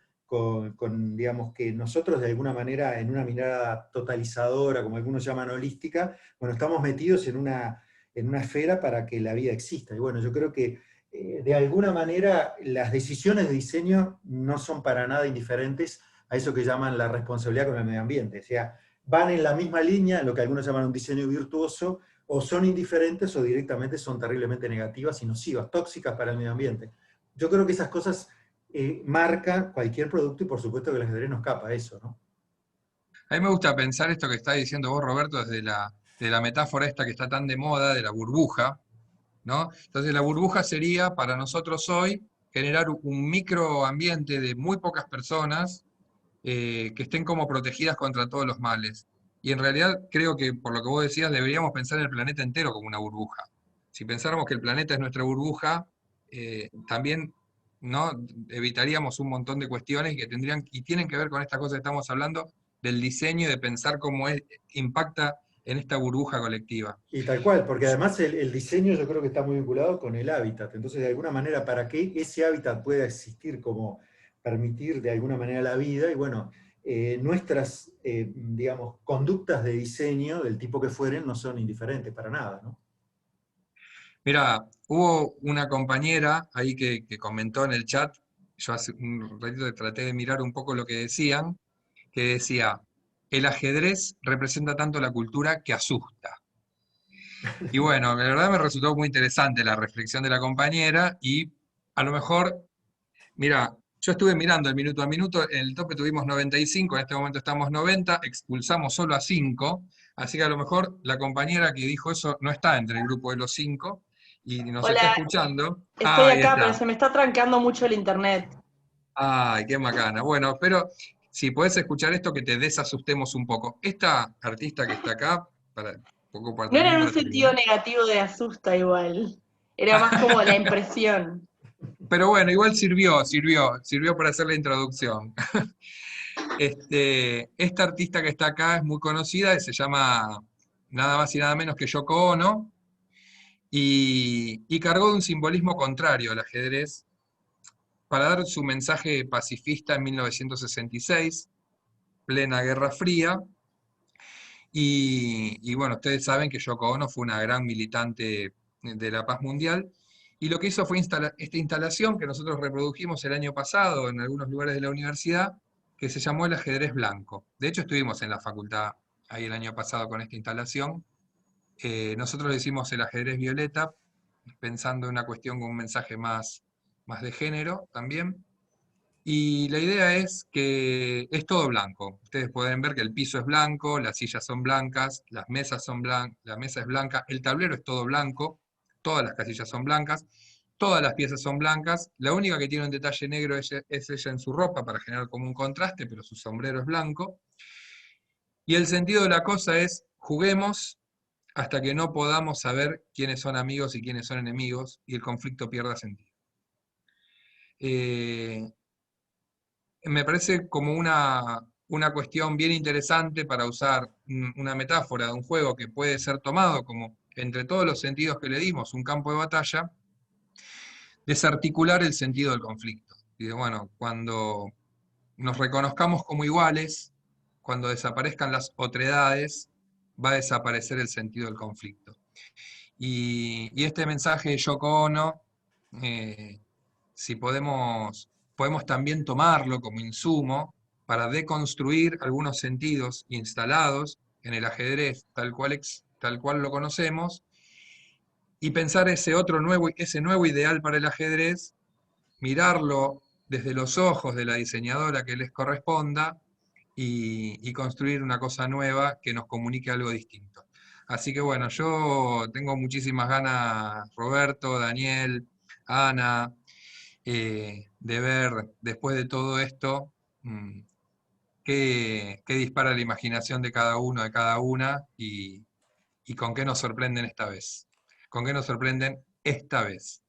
digamos, que nosotros de alguna manera, en una mirada totalizadora, como algunos llaman holística, bueno, estamos metidos en una esfera para que la vida exista. Y bueno, yo creo que de alguna manera las decisiones de diseño no son para nada indiferentes a eso que llaman la responsabilidad con el medio ambiente. O sea, van en la misma línea, lo que algunos llaman un diseño virtuoso, o son indiferentes o directamente son terriblemente negativas y nocivas, tóxicas para el medio ambiente. Yo creo que esas cosas marca cualquier producto y por supuesto que el ajedrez no escapa a eso, ¿no? a mí me gusta pensar esto que estás diciendo vos, Roberto, de la metáfora esta que está tan de moda, de la burbuja, ¿no? Entonces la burbuja sería para nosotros hoy generar un microambiente de muy pocas personas que estén como protegidas contra todos los males. Y en realidad creo que, por lo que vos decías, deberíamos pensar el planeta entero como una burbuja. Si pensáramos que el planeta es nuestra burbuja, también, ¿no?, evitaríamos un montón de cuestiones que tendrían y tienen que ver con esta cosa que estamos hablando del diseño y de pensar cómo impacta en esta burbuja colectiva. Y tal cual, porque además el diseño yo creo que está muy vinculado con el hábitat. Entonces, de alguna manera, para que ese hábitat pueda existir como permitir de alguna manera la vida, y bueno, nuestras, digamos, conductas de diseño, del tipo que fueren, no son indiferentes para nada, ¿no? Mira, hubo una compañera ahí que comentó en el chat, yo hace un ratito traté de mirar un poco lo que decían, que decía, el ajedrez representa tanto la cultura que asusta. Y bueno, la verdad me resultó muy interesante la reflexión de la compañera y a lo mejor, mira, yo estuve mirando el minuto a minuto, en el tope tuvimos 95, en este momento estamos 90, expulsamos solo a 5, así que a lo mejor la compañera que dijo eso no está entre el grupo de los 5 y nos está Hola, escuchando. Ah, estoy ahí acá, pero está. se me está tranqueando mucho el internet. Ay, qué macana. Bueno, pero si podés escuchar esto, que te desasustemos un poco. Esta artista que está acá, poco No era también en un para sentido terminar. negativo de asusta igual. Era más como la impresión. Pero bueno, igual sirvió para hacer la introducción. Esta artista que está acá es muy conocida, se llama nada más y nada menos que Yoko Ono, y cargó de un simbolismo contrario al ajedrez para dar su mensaje pacifista en 1966, plena Guerra Fría. Y bueno, ustedes saben que Yoko Ono fue una gran militante de la paz mundial, y lo que hizo fue esta instalación que nosotros reprodujimos el año pasado en algunos lugares de la universidad, que se llamó el ajedrez blanco. De hecho, estuvimos en la facultad ahí el año pasado con esta instalación. Nosotros le hicimos el ajedrez violeta, pensando en una cuestión con un mensaje más de género también. Y la idea es que es todo blanco. Ustedes pueden ver que el piso es blanco, las sillas son blancas, las mesas son blancas, la mesa es blanca, el tablero es todo blanco, todas las casillas son blancas, todas las piezas son blancas. La única que tiene un detalle negro es ella en su ropa para generar como un contraste, pero su sombrero es blanco. Y el sentido de la cosa es, juguemos hasta que no podamos saber quiénes son amigos y quiénes son enemigos y el conflicto pierda sentido. Eh, Me parece como una cuestión bien interesante para usar una metáfora de un juego que puede ser tomado como, entre todos los sentidos que le dimos, un campo de batalla, desarticular el sentido del conflicto. Y de, bueno, cuando nos reconozcamos como iguales, cuando desaparezcan las otredades, va a desaparecer el sentido del conflicto. Y este mensaje de Yoko Ono, si podemos también tomarlo como insumo para deconstruir algunos sentidos instalados en el ajedrez tal cual lo conocemos, y pensar ese nuevo ideal para el ajedrez, mirarlo desde los ojos de la diseñadora que les corresponda, y construir una cosa nueva que nos comunique algo distinto. Así que bueno, yo tengo muchísimas ganas, Roberto, Daniel, Ana, de ver después de todo esto qué dispara la imaginación de cada uno, de cada una, y con qué nos sorprenden esta vez. ¿Con qué nos sorprenden esta vez?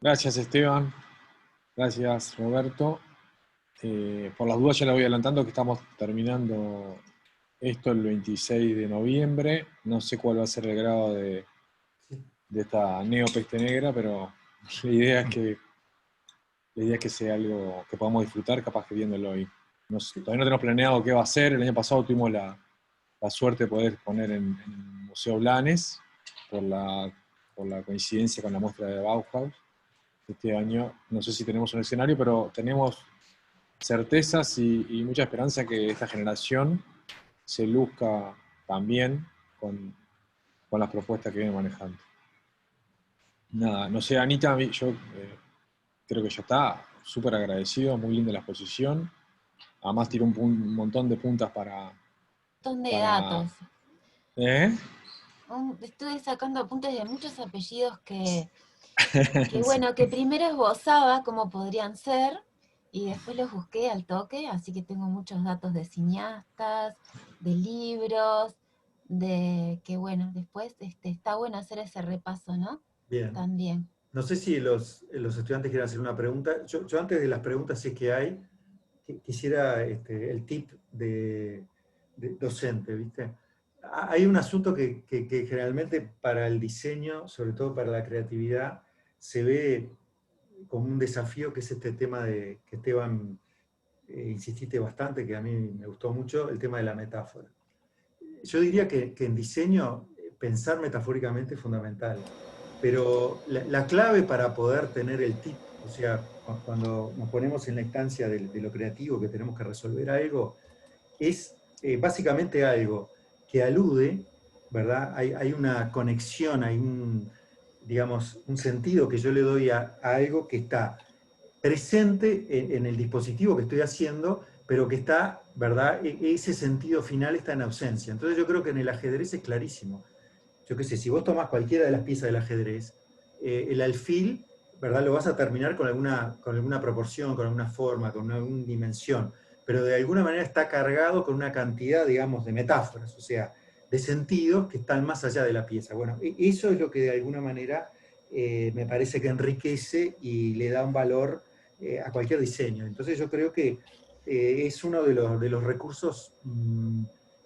Gracias, Esteban. Gracias, Roberto. Por las dudas ya le voy adelantando que estamos terminando esto el 26 de noviembre. No sé cuál va a ser el grado de esta neopeste negra, pero la idea es que sea algo que podamos disfrutar, capaz que viéndolo hoy. Todavía no tenemos planeado qué va a ser. El año pasado tuvimos la suerte de poder exponer en el Museo Blanes por la coincidencia con la muestra de Bauhaus. Este año no sé si tenemos un escenario, pero tenemos certezas y mucha esperanza que esta generación se luzca también con las propuestas que viene manejando. Nada, no sé, Anita, yo creo que ya está súper agradecido, muy linda la exposición. Además tiró un montón de puntas para... Un montón de datos. ¿Eh? Estuve sacando apuntes de muchos apellidos que bueno, que primero esbozaba cómo podrían ser, y después los busqué al toque, así que tengo muchos datos de cineastas, de libros, que bueno, después está bueno hacer ese repaso, ¿no? Bien. También. No sé si los estudiantes quieren hacer una pregunta. Yo antes de las preguntas, si es que hay, quisiera el tip de docente, ¿viste? Hay un asunto que generalmente para el diseño, sobre todo para la creatividad, se ve como un desafío, que es este tema que Esteban insististe bastante, que a mí me gustó mucho, el tema de la metáfora. Yo diría que en diseño pensar metafóricamente es fundamental, pero la clave para poder tener el tip, o sea, cuando nos ponemos en la instancia de lo creativo, que tenemos que resolver algo, es básicamente algo que alude, ¿verdad? Hay una conexión, hay digamos, un sentido que yo le doy a algo que está presente en el dispositivo que estoy haciendo, pero que está, ¿verdad? Ese sentido final está en ausencia. Entonces yo creo que en el ajedrez es clarísimo. Yo qué sé, si vos tomás cualquiera de las piezas del ajedrez, el alfil, ¿verdad? Lo vas a terminar con alguna proporción, con alguna forma, con alguna dimensión, pero de alguna manera está cargado con una cantidad, digamos, de metáforas, o sea, de sentidos que están más allá de la pieza. Bueno, eso es lo que de alguna manera me parece que enriquece y le da un valor a cualquier diseño. Entonces yo creo que es uno de los recursos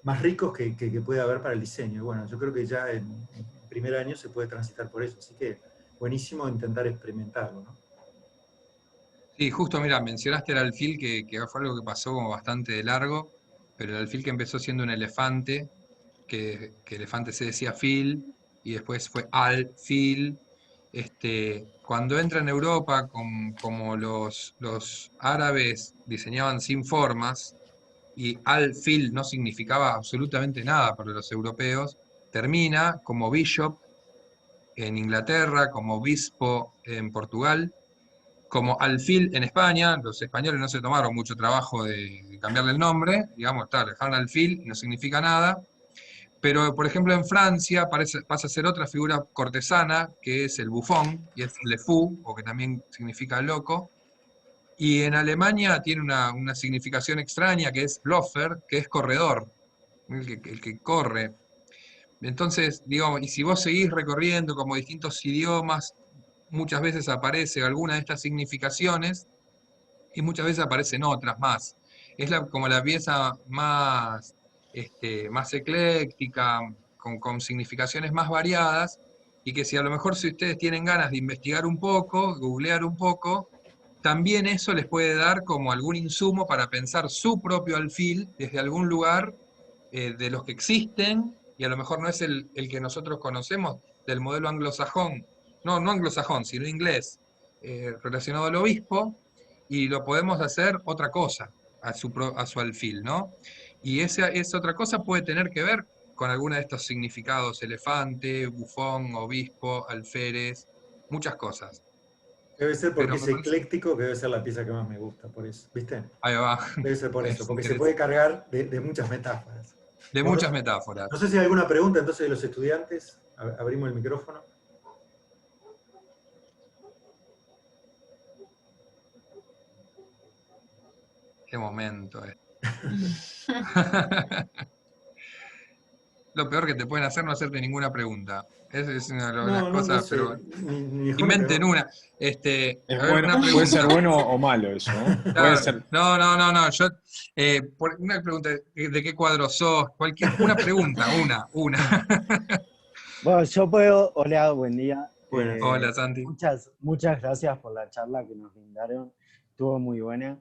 más ricos que puede haber para el diseño. Bueno, yo creo que ya en primer año se puede transitar por eso, así que buenísimo intentar experimentarlo, ¿no? Sí, justo, mira, mencionaste el alfil, que fue algo que pasó como bastante de largo, pero el alfil que empezó siendo un elefante, que elefante se decía fil, y después fue alfil. Cuando entra en Europa, como los árabes diseñaban sin formas, y alfil no significaba absolutamente nada para los europeos, termina como bishop en Inglaterra, como obispo en Portugal, como alfil en España. Los españoles no se tomaron mucho trabajo de cambiarle el nombre, digamos, está, le dejaron alfil y no significa nada. Pero, por ejemplo, en Francia pasa a ser otra figura cortesana, que es el bufón, y es le fou, o que también significa loco. Y en Alemania tiene una significación extraña, que es Läufer, que es corredor, el que corre. Entonces, digamos, y si vos seguís recorriendo como distintos idiomas, muchas veces aparece alguna de estas significaciones y muchas veces aparecen otras más. Es como la pieza más ecléctica, con significaciones más variadas, y que si a lo mejor si ustedes tienen ganas de investigar un poco, googlear un poco, también eso les puede dar como algún insumo para pensar su propio alfil desde algún lugar de los que existen, y a lo mejor no es el que nosotros conocemos del modelo anglosajón, no anglosajón, sino inglés, relacionado al obispo, y lo podemos hacer otra cosa a su alfil, ¿no? Y esa otra cosa puede tener que ver con alguno de estos significados: elefante, bufón, obispo, alférez, muchas cosas. Debe ser Pero porque es me parece, ecléctico, que debe ser la pieza que más me gusta, por eso, ¿viste? ahí va, Debe ser por eso, es porque se interesante. puede cargar de muchas metáforas. De Bueno, muchas metáforas. no sé si hay alguna pregunta entonces de los estudiantes. Abrimos el micrófono. Qué momento. Lo peor que te pueden hacer no hacerte ninguna pregunta. Esa es una de las No cosas, sé, pero ni mejor ni inventen peor. una. Es A ver, bueno, una puede ser pregunta. bueno o malo eso, ¿no? Puede Claro, ser. no. Yo, una pregunta, ¿de qué cuadro sos? Una pregunta, una. Bueno, yo puedo, hola, buen día. Buenas. Hola, Santi. Muchas gracias por la charla que nos brindaron, estuvo muy buena.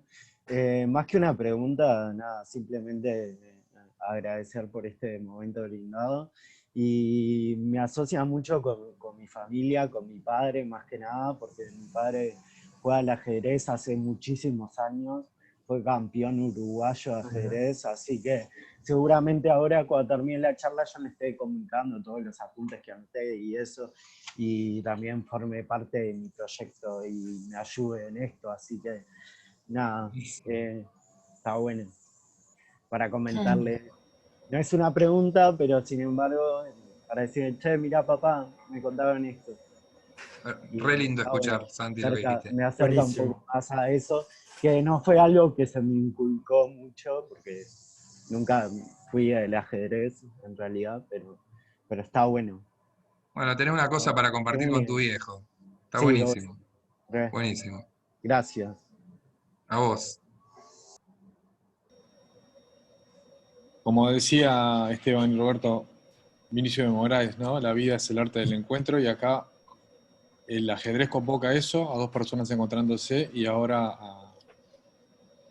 Más que una pregunta, nada, simplemente agradecer por este momento brindado. Y me asocia mucho con mi familia, con mi padre, más que nada, porque mi padre juega al ajedrez hace muchísimos años, fue campeón uruguayo de ajedrez, así que seguramente ahora cuando termine la charla yo le esté comunicando todos los apuntes que anoté y eso, y también forme parte de mi proyecto y me ayude en esto, así que nada, está bueno para comentarle. No es una pregunta, pero sin embargo, para decir, che, mirá papá, me contaron esto. Y Re lindo está bueno, escuchar, Santi, lo que dijiste. me acerca un Buenísimo. poco más a eso, que no fue algo que se me inculcó mucho, porque nunca fui del ajedrez en realidad, pero está bueno. Bueno, tenés una cosa para compartir con tu viejo. Está Sí, buenísimo. re. Buenísimo. Gracias. A vos. Como decía Esteban y Roberto Vinicio de Moraes, ¿no? La vida es el arte del encuentro, y acá el ajedrez convoca eso, a dos personas encontrándose, y ahora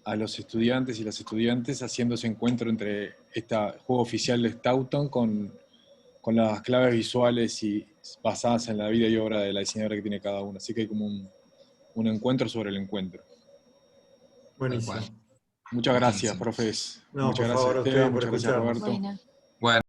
a los estudiantes y las estudiantes haciendo ese encuentro entre este juego oficial de Stoughton con las claves visuales y basadas en la vida y obra de la diseñadora que tiene cada uno. Así que hay como un encuentro sobre el encuentro. Tal Buenísimo. cual. Muchas gracias, Buenísimo. profes. No, Muchas por gracias, favor, a ustedes Esteban. por Muchas gracias, escucharnos. Roberto. Bueno. Bueno.